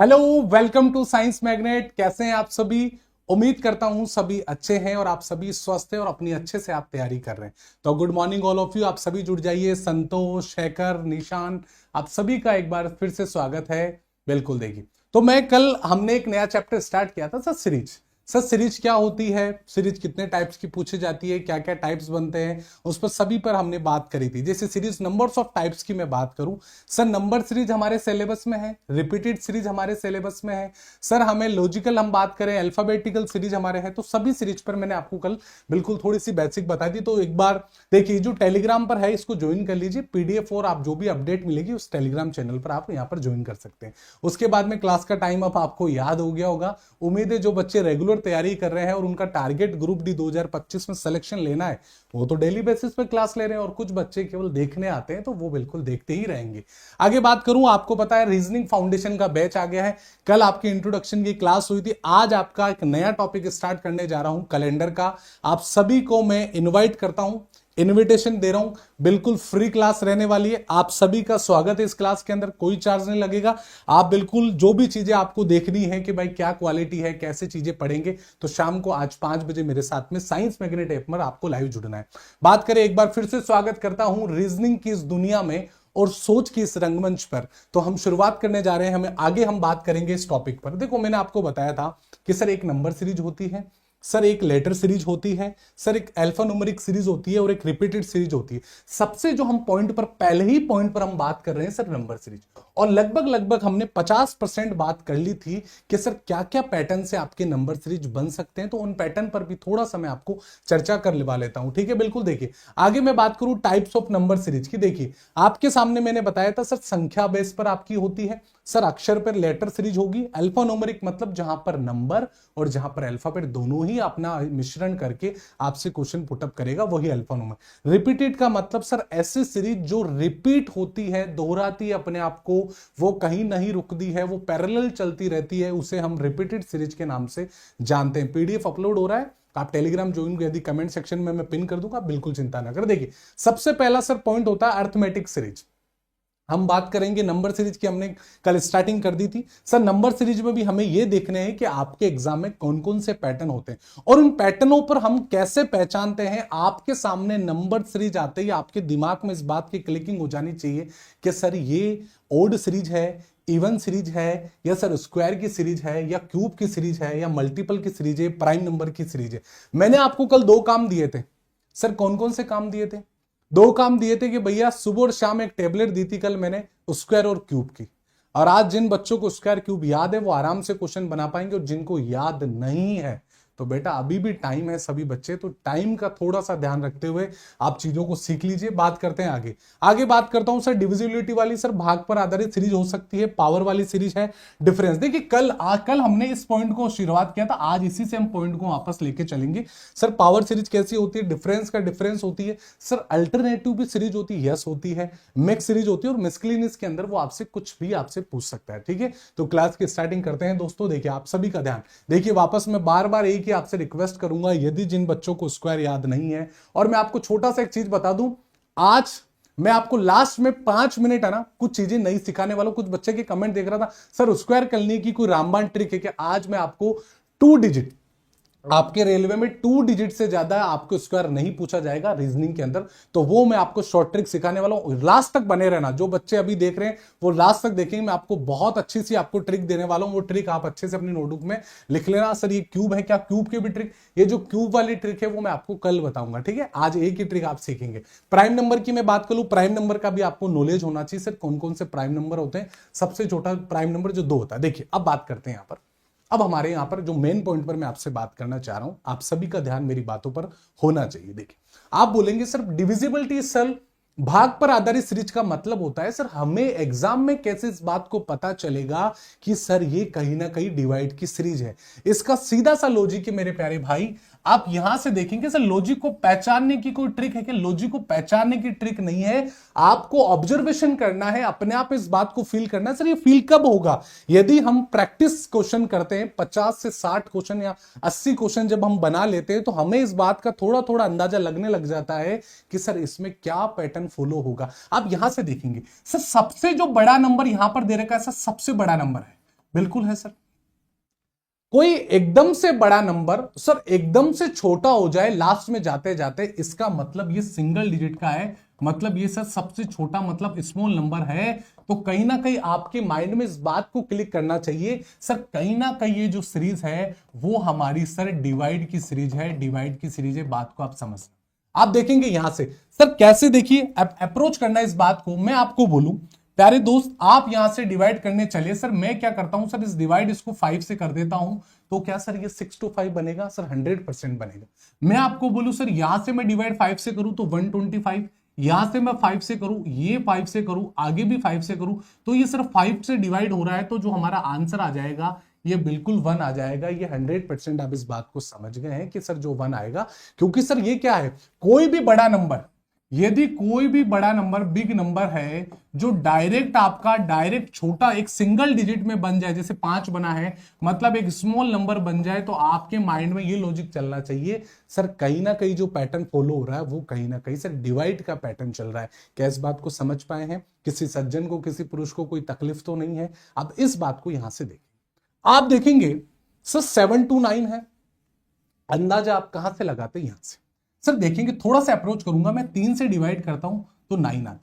Hello, welcome to science magnet. कैसे हैं आप सभी? उम्मीद करता हूं सभी अच्छे हैं और आप सभी स्वस्थ हैं और अपनी अच्छे से आप तैयारी कर रहे हैं। तो good morning all of you. आप सभी जुड़ जाइए। संतोष, शेखर, निशान, आप सभी का एक बार फिर से स्वागत है। बिल्कुल देखिए, तो मैं कल हमने एक नया चैप्टर स्टार्ट किया था सर, सीरीज। सर सीरीज क्या होती है, सीरीज कितने टाइप्स की पूछी जाती है, क्या क्या टाइप्स बनते हैं, उस पर सभी पर हमने बात करी थी। जैसे सीरीज नंबर्स ऑफ टाइप्स की मैं बात करूं, सर नंबर सीरीज हमारे सिलेबस में है, रिपीटेड सीरीज हमारे सिलेबस में है। सर हमें लॉजिकल हम बात करें, अल्फाबेटिकल सीरीज हमारे है। तो सभी सीरीज पर मैंने आपको कल बिल्कुल थोड़ी सी बेसिक बता दी। तो एक बार देखिए, जो टेलीग्राम पर है इसको ज्वाइन कर लीजिए। पीडीएफ और आप जो भी अपडेट मिलेगी उस टेलीग्राम चैनल पर आप यहाँ पर ज्वाइन कर सकते हैं। उसके बाद में क्लास का टाइम अब आपको याद हो गया होगा। उम्मीद है जो बच्चे रेगुलर तैयारी कर रहे हैं और उनका टारगेट ग्रुप डी 2025 में सिलेक्शन लेना है, वो तो डेली बेसिस पे क्लास ले रहे हैं। और कुछ बच्चे केवल देखने आते हैं तो वो बिल्कुल देखते ही रहेंगे। आगे बात करूं, आपको पता है रीजनिंग फाउंडेशन का बैच आ गया है। कल आपकी इंट्रोडक्शन की क्लास हुई थी। आज आपका एक नया टॉपिक स्टार्ट करने जा रहा हूं, कैलेंडर का। आप सभी को मैं इनवाइट करता हूं, इनविटेशन दे रहा हूं। बिल्कुल फ्री क्लास रहने वाली है। आप सभी का स्वागत है इस क्लास के अंदर, कोई चार्ज नहीं लगेगा। आप बिल्कुल जो भी चीजें आपको देखनी है कि भाई क्या क्वालिटी है, कैसे चीजें पढ़ेंगे, तो शाम को आज 5 बजे मेरे साथ में साइंस मैग्नेट ऐप पर आपको लाइव जुड़ना है। बात करें, एक बार फिर से स्वागत करता हूं रीजनिंग की इस दुनिया में और सोच की इस रंगमंच पर। तो हम शुरुआत करने जा रहे हैं। हमें आगे हम बात करेंगे इस टॉपिक पर। देखो, मैंने आपको बताया था कि सर एक नंबर सीरीज होती है, सर एक लेटर सीरीज होती है, सर एक अल्फा न्यूमेरिक सीरीज होती है और एक रिपीटेड सीरीज होती है। सबसे जो हम पॉइंट पर, पहले ही पॉइंट पर हम बात कर रहे हैं सर नंबर सीरीज। और लगभग लगभग हमने 50% बात कर ली थी कि सर क्या क्या पैटर्न से आपके नंबर सीरीज बन सकते हैं। तो उन पैटर्न पर भी थोड़ा सा मैं आपको चर्चा कर लेवा लेता हूं, ठीक है। बिल्कुल देखिए, आगे मैं बात करूं टाइप्स ऑफ नंबर सीरीज की। देखिए, आपके सामने मैंने बताया था सर संख्या बेस पर आपकी होती है, सर अक्षर पर लेटर सीरीज होगी। अल्फा न्यूमेरिक मतलब जहां पर नंबर और जहां पर अल्फाबेट दोनों ही अपना मिश्रण करके आपसे क्वेश्चन पुटअप करेगा, वही अल्फा न्यूमेरिक। रिपीटेड का मतलब सर ऐसी सीरीज जो रिपीट होती है, दोहराती है अपने आप को, वो कहीं नहीं रुकती है, वो पैरेलल चलती रहती है, उसे हम रिपीटेड सीरीज के नाम से जानते हैं। पीडीएफ अपलोड हो रहा है, आप टेलीग्राम ज्वाइन, यदि कमेंट सेक्शन में मैं पिन कर दूंगा, बिल्कुल चिंता ना करें। देखिए, सबसे पहला सर पॉइंट होता है अर्थमेटिक सीरीज। हम बात करेंगे नंबर सीरीज की, हमने कल स्टार्टिंग कर दी थी। सर नंबर सीरीज में भी हमें यह देखने हैं कि आपके एग्जाम में कौन कौन से पैटर्न होते हैं और उन पैटर्नों पर हम कैसे पहचानते हैं। आपके सामने नंबर सीरीज आते ही आपके दिमाग में इस बात की क्लिकिंग हो जानी चाहिए कि सर ये ओड सीरीज है, इवन सीरीज है, या सर स्क्वायर की सीरीज है, या क्यूब की सीरीज है, या मल्टीपल की सीरीज है, प्राइम नंबर की सीरीज है। मैंने आपको कल 2 काम दिए थे। सर कौन कौन से काम दिए थे? 2 काम दिए थे कि भैया सुबह और शाम एक टेबलेट दी थी कल मैंने स्क्वायर और क्यूब की। और आज जिन बच्चों को स्क्वायर क्यूब याद है वो आराम से क्वेश्चन बना पाएंगे, और जिनको याद नहीं है तो बेटा अभी भी टाइम है सभी बच्चे, तो टाइम का थोड़ा सा ध्यान रखते हुए आप चीजों को सीख लीजिए। बात करते हैं आगे। आगे बात करता हूं सर डिविजिबिलिटी वाली, सर भाग पर आधारित सीरीज हो सकती है, पावर वाली सीरीज है, डिफरेंस। देखिए कल हमने इस पॉइंट को शुरुआत किया था, आज इसी से हम पॉइंट को वापस लेके चलेंगे। सर पावर सीरीज कैसी होती है, डिफरेंस का डिफरेंस होती है। सर अल्टरनेटिव भी सीरीज होती है, यस होती है, मिक्स सीरीज होती है, और मिस्कलिनियस के अंदर वो आपसे कुछ भी आपसे पूछ सकता है, ठीक है। तो क्लास की स्टार्टिंग करते हैं दोस्तों। देखिए आप सभी का ध्यान, देखिए वापस मैं बार बार एक ही आपसे रिक्वेस्ट करूंगा, यदि जिन बच्चों को स्क्वायर याद नहीं है, और मैं आपको छोटा सा एक चीज बता दूं, आज मैं आपको लास्ट में 5 मिनट है ना कुछ चीजें नई सिखाने वाला हूं। कुछ बच्चे के कमेंट देख रहा था, सर स्क्वायर करने की कोई रामबाण ट्रिक है क्या? आज मैं आपको 2 डिजिट, आपके रेलवे में 2 डिजिट से ज्यादा आपको स्क्वायर नहीं पूछा जाएगा रीजनिंग के अंदर, तो वो मैं आपको शॉर्ट ट्रिक सिखाने वाला हूं। लास्ट तक बने रहना, जो बच्चे अभी देख रहे हैं वो लास्ट तक देखेंगे। मैं आपको बहुत अच्छी सी आपको ट्रिक देने वाला हूं, वो ट्रिक आप अच्छे से अपनी नोटबुक में लिख लेना। सर ये क्यूब है क्या? क्यूब की भी ट्रिक, ये जो क्यूब वाली ट्रिक है वो मैं आपको कल बताऊंगा, ठीक है। आज एक ही ट्रिक आप सीखेंगे। प्राइम नंबर की मैं बात करूं, प्राइम नंबर का भी आपको नॉलेज होना चाहिए। सर कौन कौन से प्राइम नंबर होते हैं? सबसे छोटा प्राइम नंबर जो 2 होता है। देखिए अब बात करते हैं यहां पर। अब हमारे यहां पर जो मेन पॉइंट पर मैं आपसे बात करना चाह रहा हूं, आप सभी का ध्यान मेरी बातों पर होना चाहिए। देखिए आप बोलेंगे सर डिविजिबिलिटी सर भाग पर आधारित सीरीज का मतलब होता है, सर हमें एग्जाम में कैसे इस बात को पता चलेगा कि सर ये कहीं ना कहीं डिवाइड की सीरीज है। इसका सीधा सा लॉजिक है मेरे प्यारे भाई, आप यहां से देखेंगे सर लॉजिक को पहचानने की कोई ट्रिक है कि? लॉजिक को पहचानने की ट्रिक नहीं है, आपको ऑब्जर्वेशन करना है, अपने आप इस बात को फील करना है। सर ये फील कब होगा? यदि हम प्रैक्टिस क्वेश्चन करते हैं, 50 से 60 क्वेश्चन या 80 क्वेश्चन जब हम बना लेते हैं, तो हमें इस बात का थोड़ा थोड़ा अंदाजा लगने लग जाता है कि सर इसमें क्या पैटर्न फॉलो होगा। आप यहां से देखेंगे सर सबसे जो बड़ा नंबर यहां पर दे रखा है, सर सबसे बड़ा नंबर है बिल्कुल है सर। कोई एकदम से बड़ा नंबर सर एकदम से छोटा हो जाए लास्ट में जाते जाते, इसका मतलब ये सिंगल डिजिट का है, मतलब ये सर सबसे छोटा मतलब स्मॉल नंबर है। तो कहीं ना कहीं आपके माइंड में इस बात को क्लिक करना चाहिए सर, कहीं ना कहीं ये जो सीरीज है वो हमारी सर डिवाइड की सीरीज है, डिवाइड की सीरीज है। बात को आप समझना। आप देखेंगे यहां से सर कैसे, देखिए अप्रोच करना इस बात को। मैं आपको बोलूं प्यारे दोस्त, आप यहां से डिवाइड करने चलिए सर, मैं क्या करता हूं सर, इस डिवाइड इसको 5 से कर देता हूं, तो क्या सर ये 6 to 5 बनेगा सर, 100% बनेगा। मैं आपको बोलूं सर यहां से मैं डिवाइड 5 से करूं तो 125, यहां से मैं 5 से करूं, ये 5 से करूं, आगे भी 5 से करूं, तो ये सिर्फ 5 से डिवाइड हो रहा है। तो जो हमारा आंसर आ जाएगा ये बिल्कुल 1 आ जाएगा। ये 100% आप इस बात को समझ गए हैं कि सर जो 1 आएगा, क्योंकि सर ये क्या है, कोई भी बड़ा नंबर, यदि कोई भी बड़ा नंबर बिग नंबर है जो डायरेक्ट आपका डायरेक्ट छोटा एक सिंगल डिजिट में बन जाए, जैसे 5 बना है, मतलब एक स्मॉल नंबर बन जाए, तो आपके माइंड में ये लॉजिक चलना चाहिए सर कहीं ना कहीं जो पैटर्न फॉलो हो रहा है वो कहीं ना कहीं सर डिवाइड का पैटर्न चल रहा है। क्या इस बात को समझ पाए हैं? किसी सज्जन को, किसी पुरुष को कोई तकलीफ तो नहीं है? अब इस बात को यहां से देखें, आप देखेंगे सर 7 to 9 है, अंदाजा आप कहां से लगाते हैं? यहां से सर देखेंगे, थोड़ा सा अप्रोच करूंगा, मैं 3 से डिवाइड करता हूं तो 9 आता है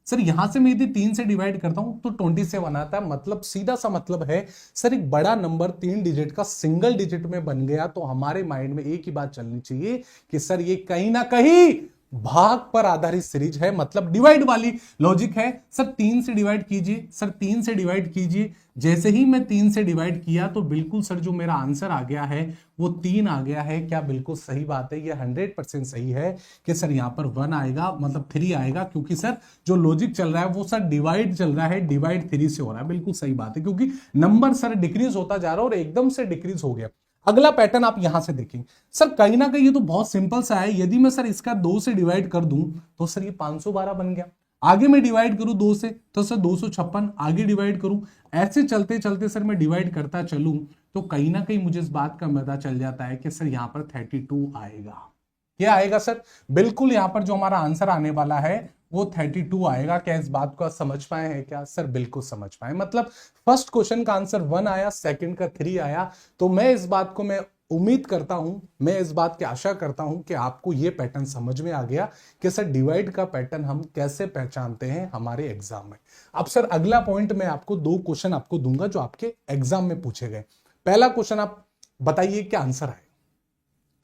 सर, यहां से मैं यदि 3 से डिवाइड करता हूं तो 27 आता है। मतलब सीधा सा मतलब है सर, एक बड़ा नंबर 3 डिजिट का सिंगल डिजिट में बन गया तो हमारे माइंड में एक ही बात चलनी चाहिए कि सर ये कहीं ना कहीं भाग पर आधारित सीरीज है, मतलब डिवाइड वाली लॉजिक है। सर 3 से डिवाइड कीजिए, सर 3 से डिवाइड कीजिए, जैसे ही मैं 3 से डिवाइड किया तो बिल्कुल सर जो मेरा आंसर आ गया है वो 3 आ गया है। क्या बिल्कुल सही बात है? ये 100% सही है कि सर यहाँ पर 1 आएगा, मतलब 3 आएगा, क्योंकि सर जो लॉजिक चल रहा है वो सर डिवाइड चल रहा है, डिवाइड 3 से हो रहा है। बिल्कुल सही बात है, क्योंकि नंबर सर डिक्रीज होता जा रहा है और एकदम से डिक्रीज हो गया। अगला पैटर्न आप यहां से देखेंगे सर, कहीं ना कहीं ये तो बहुत सिंपल सा है, यदि मैं सर इसका 2 से डिवाइड कर दूं तो सर ये 512 बन गया। आगे मैं डिवाइड करूं 2 से तो सर 256, आगे डिवाइड करूं, ऐसे चलते चलते सर मैं डिवाइड करता चलूं तो कहीं ना कहीं मुझे इस बात का पता चल जाता है कि सर यहां पर 32 आएगा। क्या आएगा सर? बिल्कुल यहां पर जो हमारा आंसर आने वाला है वो 32 आएगा। क्या इस बात को आप समझ पाए हैं? क्या सर बिल्कुल समझ पाए, मतलब फर्स्ट क्वेश्चन का आंसर 1 आया, सेकंड का 3 आया। तो मैं इस बात को मैं उम्मीद करता हूं, मैं इस बात की आशा करता हूं कि आपको यह पैटर्न समझ में आ गया कि सर डिवाइड का पैटर्न हम कैसे पहचानते हैं हमारे एग्जाम में। अब सर अगला पॉइंट मैं आपको 2 क्वेश्चन आपको दूंगा जो आपके एग्जाम में पूछे गए। पहला क्वेश्चन आप बताइए क्या आंसर है।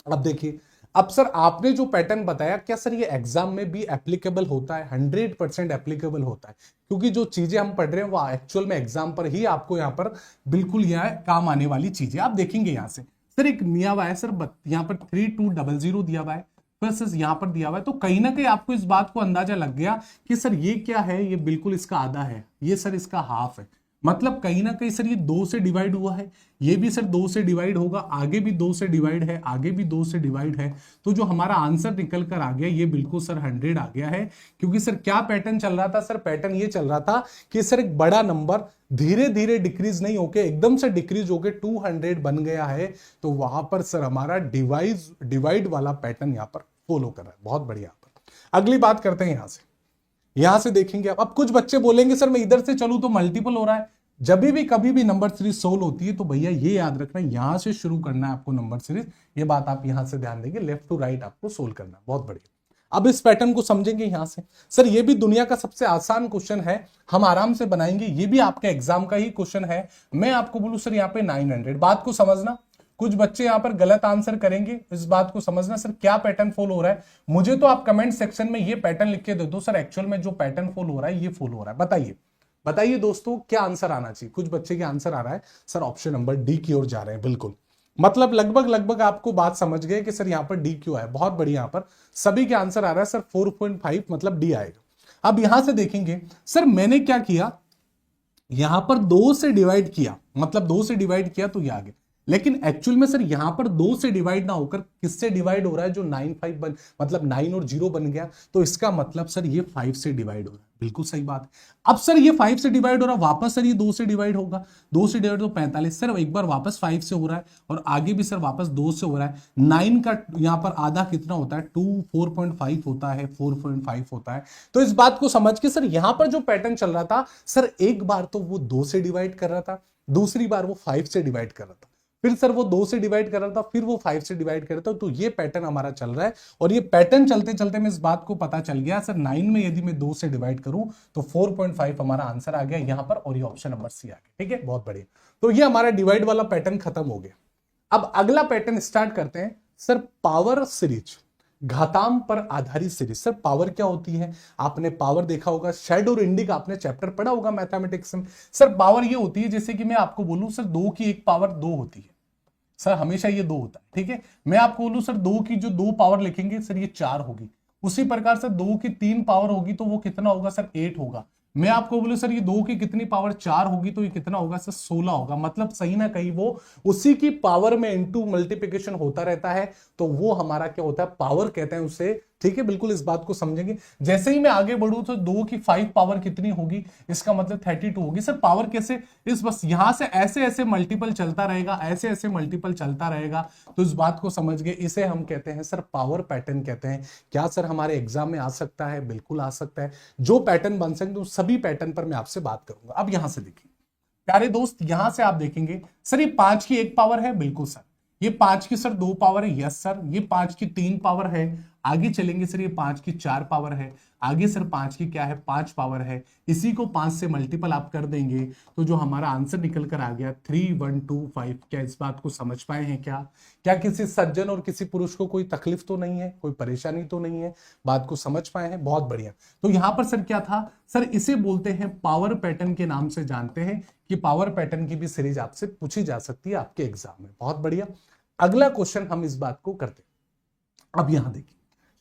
अब देखिए, अब सर आपने जो पैटर्न बताया क्या सर ये एग्जाम में भी एप्लीकेबल होता है? 100% एप्लीकेबल होता है, क्योंकि जो चीजें हम पढ़ रहे हैं वो एक्चुअल में एग्जाम पर ही आपको यहाँ पर बिल्कुल यहाँ काम आने वाली चीजें। आप देखेंगे यहाँ से सर एक दिया हुआ है सर, यहाँ पर 3200 दिया हुआ है, प्लस यहाँ पर दिया हुआ है, तो कहीं ना कहीं आपको इस बात को अंदाजा लग गया कि सर ये क्या है, ये बिल्कुल इसका आधा है, ये सर इसका हाफ है। मतलब कहीं ना कहीं सर ये 2 से डिवाइड हुआ है, ये भी सर 2 से डिवाइड होगा, आगे भी 2 से डिवाइड है, आगे भी 2 से डिवाइड है। तो जो हमारा आंसर निकल कर आ गया ये बिल्कुल सर 100 आ गया है। क्योंकि सर क्या पैटर्न चल रहा था? सर पैटर्न ये चल रहा था कि सर एक बड़ा नंबर धीरे धीरे डिक्रीज नहीं होके एकदम से डिक्रीज होके 200 बन गया है। तो वहां पर सर हमारा डिवाइड वाला पैटर्न यहां पर फॉलो कर रहा है। बहुत बढ़िया। अगली बात करते हैं यहां से देखेंगे। अब कुछ बच्चे बोलेंगे सर मैं इधर से चलूं तो मल्टीपल हो रहा है। जब भी कभी भी नंबर सीरीज सोल्व होती है तो भैया ये याद रखना यहां से शुरू करना है आपको नंबर सीरीज। ये बात आप यहां से ध्यान देंगे, लेफ्ट टू राइट आपको सोल्व करना है। बहुत बढ़िया। अब इस पैटर्न को समझेंगे यहां से। सर ये भी दुनिया का सबसे आसान क्वेश्चन है, हम आराम से बनाएंगे, ये भी आपके एग्जाम का ही क्वेश्चन है। मैं आपको बोलूं सर यहाँ पे 900, बात को समझना। कुछ बच्चे यहां पर गलत आंसर करेंगे, इस बात को समझना सर क्या पैटर्न फॉलो हो रहा है। मुझे तो आप कमेंट सेक्शन में ये पैटर्न लिख के दे दो सर एक्चुअल में जो पैटर्न फॉलो हो रहा है ये फॉलो हो रहा है। बताइए बताइए दोस्तों क्या आंसर आना चाहिए। कुछ बच्चे के आंसर आ रहा है सर ऑप्शन नंबर डी की ओर जा रहे हैं। बिल्कुल, मतलब लगभग आपको बात समझ गए कि सर यहां पर डी क्यों है। बहुत बढ़िया, यहां पर सभी के आंसर आ रहा है सर 4.5 मतलब डी आएगा। अब यहां से देखेंगे सर मैंने क्या किया, यहां पर 2 से डिवाइड किया, मतलब 2 से डिवाइड किया तो ये आ गया। लेकिन एक्चुअल में सर यहां पर 2 से डिवाइड ना होकर किससे डिवाइड हो रहा है, जो 9 5 मतलब 9 और 0 बन गया। तो इसका मतलब सर ये 5 से डिवाइड हो रहा है। बिल्कुल सही बात है। अब सर ये 5 से डिवाइड हो रहा है, वापस सर ये 2 से डिवाइड होगा, 2 से डिवाइड तो 45। सर एक बार वापस 5 से हो रहा है और आगे भी सर वापस 2 से हो रहा है। 9 का यहां पर आधा कितना होता है, 2 4.5 होता है, 4.5 होता है। तो इस बात को समझ के सर यहां पर जो पैटर्न चल रहा था सर एक बार तो वो 2 से डिवाइड कर रहा था, दूसरी बार वो 5 से डिवाइड कर रहा था, फिर सर वो 2 से डिवाइड कर रहा था, फिर वो 5 से डिवाइड कर रहा था। तो ये पैटर्न हमारा चल रहा है, और ये पैटर्न चलते चलते मैं इस बात को पता चल गया सर 9 में यदि मैं 2 से डिवाइड करूं तो 4.5 हमारा आंसर आ गया यहां पर, और ये ऑप्शन नंबर सी आ गया। ठीक है, बहुत बढ़िया। तो ये हमारा डिवाइड वाला पैटर्न खत्म हो गया। अब अगला पैटर्न स्टार्ट करते हैं सर, पावर सीरीज, घातांक पर आधारित सीरीज। सर पावर क्या होती है? आपने पावर देखा होगा, शेड और इंडी का आपने चैप्टर पढ़ा होगा मैथमेटिक्स में। सर पावर ये होती है, जैसे कि मैं आपको बोलूं सर 2 की 1 पावर 2 होती है, सर हमेशा ये 2 होता है। ठीक है, मैं आपको बोलूं सर 2 की जो 2 पावर लिखेंगे सर ये 4 होगी। उसी प्रकार से 2 की 3 पावर होगी तो वो कितना होगा सर 8 होगा। मैं आपको बोलूं सर ये 2 की कितनी पावर 4 होगी तो ये कितना होगा सर 16 होगा। मतलब सही ना कहीं वो उसी की पावर में इनटू मल्टीप्लिकेशन होता रहता है, तो वो हमारा क्या होता है, पावर कहते हैं उसे। ठीक है, बिल्कुल इस बात को समझेंगे। जैसे ही मैं आगे बढ़ूं तो 2 की 5 पावर कितनी होगी, इसका मतलब 32 होगी। सर पावर कैसे, इस बस यहां से ऐसे ऐसे मल्टीपल चलता रहेगा, ऐसे ऐसे मल्टीपल चलता रहेगा, तो इस बात को समझ गए। इसे हम कहते हैं सर पावर पैटर्न कहते हैं। क्या सर हमारे एग्जाम में आ सकता है? बिल्कुल आ सकता है। जो पैटर्न बन सकते हैं सभी पैटर्न पर मैं आपसे बात करूंगा। अब यहां से देखिए प्यारे दोस्त, यहां से आप देखेंगे सर ये 5 की 1 पावर है, बिल्कुल सर। ये 5 की सर 2 पावर है, यस सर। ये 5 की 3 पावर है। आगे चलेंगे सर ये 5 की 4 पावर है। आगे सर 5 की क्या है, 5 पावर है। इसी को 5 से मल्टीपल आप कर देंगे तो जो हमारा आंसर निकल कर आ गया 3125। क्या इस बात को समझ पाए हैं? क्या किसी सज्जन और किसी पुरुष को कोई तकलीफ तो नहीं है, कोई परेशानी तो नहीं है? बात को समझ पाए हैं? बहुत बढ़िया। तो यहां पर सर क्या था सर, इसे बोलते हैं पावर पैटर्न के नाम से जानते हैं कि पावर पैटर्न की भी सीरीज आपसे पूछी जा सकती है आपके एग्जाम में। बहुत बढ़िया। अगला क्वेश्चन हम इस बात को करते हैं। अब यहां देखिए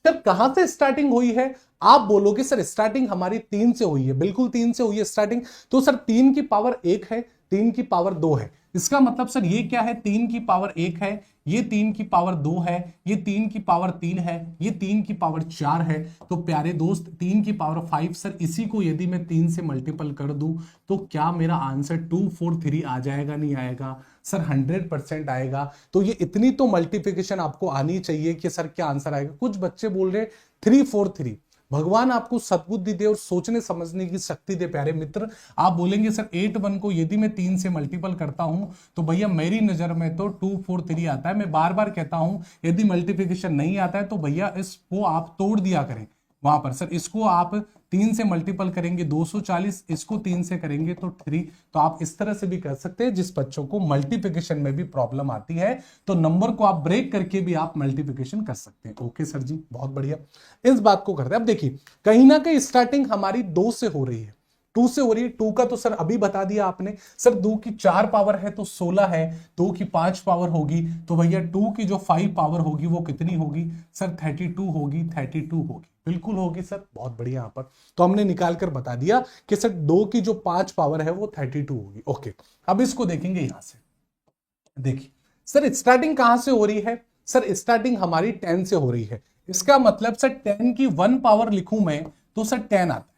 सर कहां से स्टार्टिंग हुई है। आप बोलोगे सर स्टार्टिंग हमारी 3 से हुई है, बिल्कुल 3 से हुई है स्टार्टिंग। तो सर 3 की पावर 1 है, 3 की पावर 2 है। इसका मतलब सर ये क्या है, 3 की पावर 1 है, ये 3 की पावर 2 है, ये 3 की पावर 3 है, ये 3 की पावर 4 है। तो प्यारे दोस्त 3 की पावर 5, सर इसी को यदि मैं 3 से मल्टीपल कर दूं तो क्या मेरा आंसर 243 आ जाएगा? नहीं आएगा सर, 100% आएगा। तो ये इतनी तो मल्टीप्लिकेशन आपको आनी चाहिए कि सर क्या आंसर आएगा। कुछ बच्चे बोल रहे 343। भगवान आपको सद्बुद्धि दे और सोचने समझने की शक्ति दे प्यारे मित्र। आप बोलेंगे सर 81 को यदि मैं 3 से मल्टीपल करता हूं तो भैया मेरी नजर में तो 243 आता है। मैं बार बार कहता हूं यदि मल्टीप्लिकेशन नहीं आता है तो भैया इसको आप तोड़ दिया करें वहां पर। सर इसको आप 3 से मल्टीपल करेंगे 240, इसको 3 से करेंगे तो 3। तो आप इस तरह से भी कर सकते हैं। जिस बच्चों को मल्टीप्लिकेशन में भी प्रॉब्लम आती है तो नंबर को आप ब्रेक करके भी आप मल्टीप्लिकेशन कर सकते हैं। ओके सर जी, बहुत बढ़िया। इस बात को करते हैं। अब देखिए कहीं ना कहीं स्टार्टिंग हमारी 2 से हो रही है, 2 से हो रही है। 2 का तो सर अभी बता दिया आपने। सर 2 की 4 पावर है तो 16 है। 2 की 5 पावर होगी तो भैया 2 की जो 5 पावर होगी वो कितनी होगी सर? 32 होगी, 32 होगी, बिल्कुल होगी सर। बहुत बढ़िया। यहां पर तो हमने निकाल कर बता दिया कि सर 2 की जो 5 पावर है वो 32 होगी। ओके, अब इसको देखेंगे यहां से। देखिए सर स्टार्टिंग कहां से हो रही है? सर स्टार्टिंग हमारी 10 से हो रही है। इसका मतलब सर 10 की 1 पावर लिखूं मैं तो सर 10 आता है।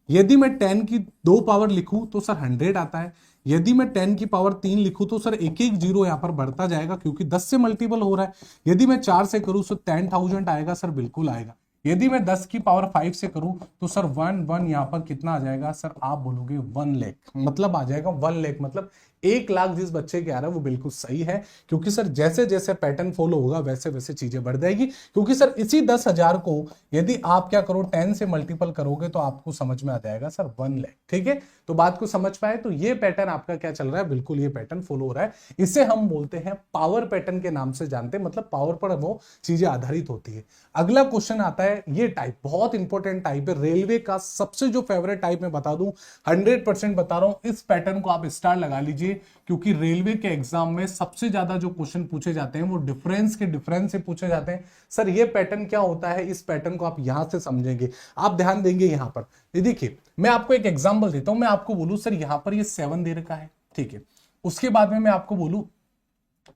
यदि मैं 10 की 2 पावर लिखूं तो सर 100 आता है। यदि मैं 10 की पावर 3 लिखूं तो सर एक एक जीरो यहां पर बढ़ता जाएगा क्योंकि 10 से मल्टीपल हो रहा है। यदि मैं 4 से करूं तो 10,000 आएगा सर, बिल्कुल आएगा। यदि मैं 10 की पावर 5 से करूं तो सर 1 यहां पर कितना आ जाएगा सर? आप बोलोगे 1 लाख, मतलब आ जाएगा 1 लाख, मतलब 1 लाख जिस बच्चे के आ रहा है वो बिल्कुल सही है। क्योंकि सर जैसे जैसे पैटर्न फॉलो होगा वैसे वैसे चीजें बढ़ जाएगी। क्योंकि सर इसी 10,000 को यदि आप क्या करो 10 से मल्टीपल करोगे तो आपको समझ में आ जाएगा सर 1 लाख। ठीक है, तो बात को समझ पाए। तो ये पैटर्न आपका क्या चल रहा है, बिल्कुल ये पैटर्न फॉलो हो रहा है। इसे हम बोलते हैं पावर पैटर्न के नाम से जानते हैं, मतलब पावर पर वो चीजें आधारित होती है। अगला क्वेश्चन आता है, ये टाइप बहुत इंपॉर्टेंट टाइप है, रेलवे का सबसे जो फेवरेट टाइप मैं बता दूं, 100% बता रहा हूं। इस पैटर्न को आप स्टार लगा लीजिए क्योंकि रेलवे के एग्जाम में सबसे ज्यादा जो क्वेश्चन पूछे जाते हैं वो डिफरेंस से पूछे जाते हैं। सर ये पैटर्न क्या होता है, इस पैटर्न को आप यहां से समझेंगे, आप ध्यान देंगे यहां पर। देखिए मैं आपको एक एग्जांपल देता हूं। मैं आपको बोलूं सर यहां पर ये 7 दे रखा है, ठीक है। उसके बाद में मैं आपको बोलूं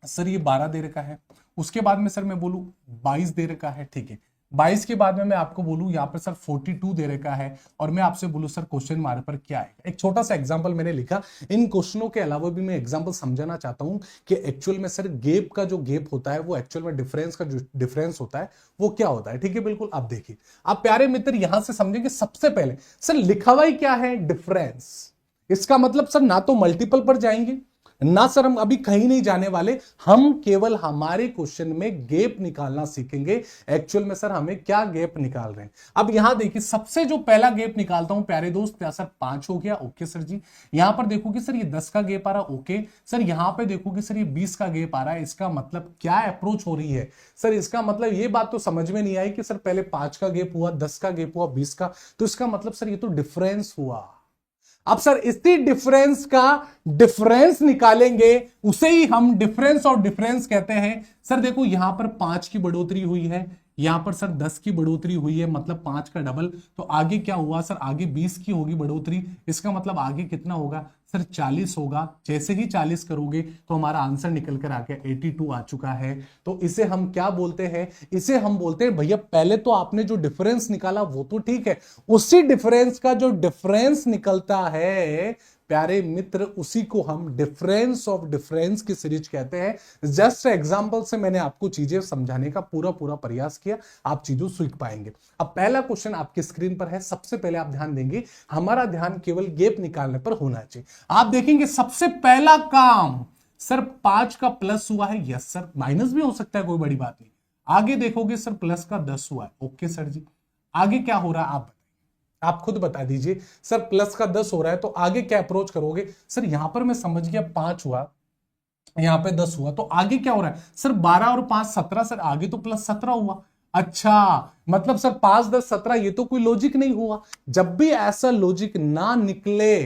सर ये 12 दे रखा है। उसके बाद में सर मैं बोलूं 22 दे रखा है, ठीक है। 22 के बाद में मैं आपको बोलूं यहाँ पर सर 42 दे रखा है और मैं आपसे बोलूं सर क्वेश्चन मार्क पर क्या है। एक छोटा सा एग्जांपल मैंने लिखा। इन क्वेश्चनों के अलावा भी मैं एग्जांपल समझाना चाहता हूं कि एक्चुअल में सर गैप का जो गैप होता है वो एक्चुअल में डिफरेंस का जो डिफरेंस होता है वो क्या होता है। ठीक है, बिल्कुल। आप देखिए, आप प्यारे मित्र यहां से समझेंगे। सबसे पहले सर लिखा हुआ ही क्या है, डिफरेंस। इसका मतलब सर ना तो मल्टीपल पर जाएंगे ना सर हम अभी कहीं नहीं जाने वाले, हम केवल हमारे क्वेश्चन में गैप निकालना सीखेंगे। एक्चुअल में सर हमें क्या गैप निकाल रहे हैं। अब यहां देखिए सबसे जो पहला गैप निकालता हूं प्यारे दोस्त, क्या सर 5 हो गया, ओके सर जी। यहां पर देखोगे सर ये 10 का गैप आ रहा, ओके सर। यहां पे देखोगे सर ये 20 का गैप आ रहा है, इसका मतलब क्या अप्रोच हो रही है सर, इसका मतलब ये बात तो समझ में नहीं आई कि सर पहले 5 का गैप हुआ, 10 का गैप हुआ, 20 का, तो इसका मतलब सर ये तो डिफरेंस हुआ। अब सर इसी डिफरेंस का डिफरेंस निकालेंगे, उसे ही हम डिफरेंस और डिफरेंस कहते हैं। सर देखो यहां पर 5 की बढ़ोतरी हुई है, यहां पर सर 10 की बढ़ोतरी हुई है, मतलब 5 का डबल, तो आगे क्या हुआ सर, आगे 20 की होगी बढ़ोतरी, इसका मतलब आगे कितना होगा सर 40 होगा। जैसे ही 40 करोगे तो हमारा आंसर निकल कर आ गया 82 आ चुका है। तो इसे हम क्या बोलते हैं, इसे हम बोलते हैं भैया पहले तो आपने जो डिफरेंस निकाला वो तो ठीक है, उसी डिफरेंस का जो डिफरेंस निकलता है प्यारे मित्र, उसी को हम डिफरेंस ऑफ डिफरेंस की सीरीज कहते हैं। जस्ट एग्जांपल से मैंने आपको चीजें समझाने का पूरा पूरा प्रयास किया, आप चीजों सीख पाएंगे। अब पहला क्वेश्चन आपकी स्क्रीन पर है, सबसे पहले आप ध्यान देंगे, हमारा ध्यान केवल गैप निकालने पर होना चाहिए। आप देखेंगे सबसे पहला काम सर 5 का प्लस हुआ है, यस सर, माइनस भी हो सकता है, कोई बड़ी बात नहीं। आगे देखोगे सर प्लस का 10 हुआ है, ओके सर जी। आगे क्या हो रहा है आप खुद बता दीजिए। सर प्लस का 10 हो रहा है तो आगे क्या अप्रोच करोगे सर, यहां पर मैं समझ गया 5 हुआ, यहां पे 10 हुआ, तो आगे क्या हो रहा है सर 12 और 5 17, सर आगे तो प्लस 17 हुआ। अच्छा मतलब सर 5 10 17, ये तो कोई लॉजिक नहीं हुआ। जब भी ऐसा लॉजिक ना निकले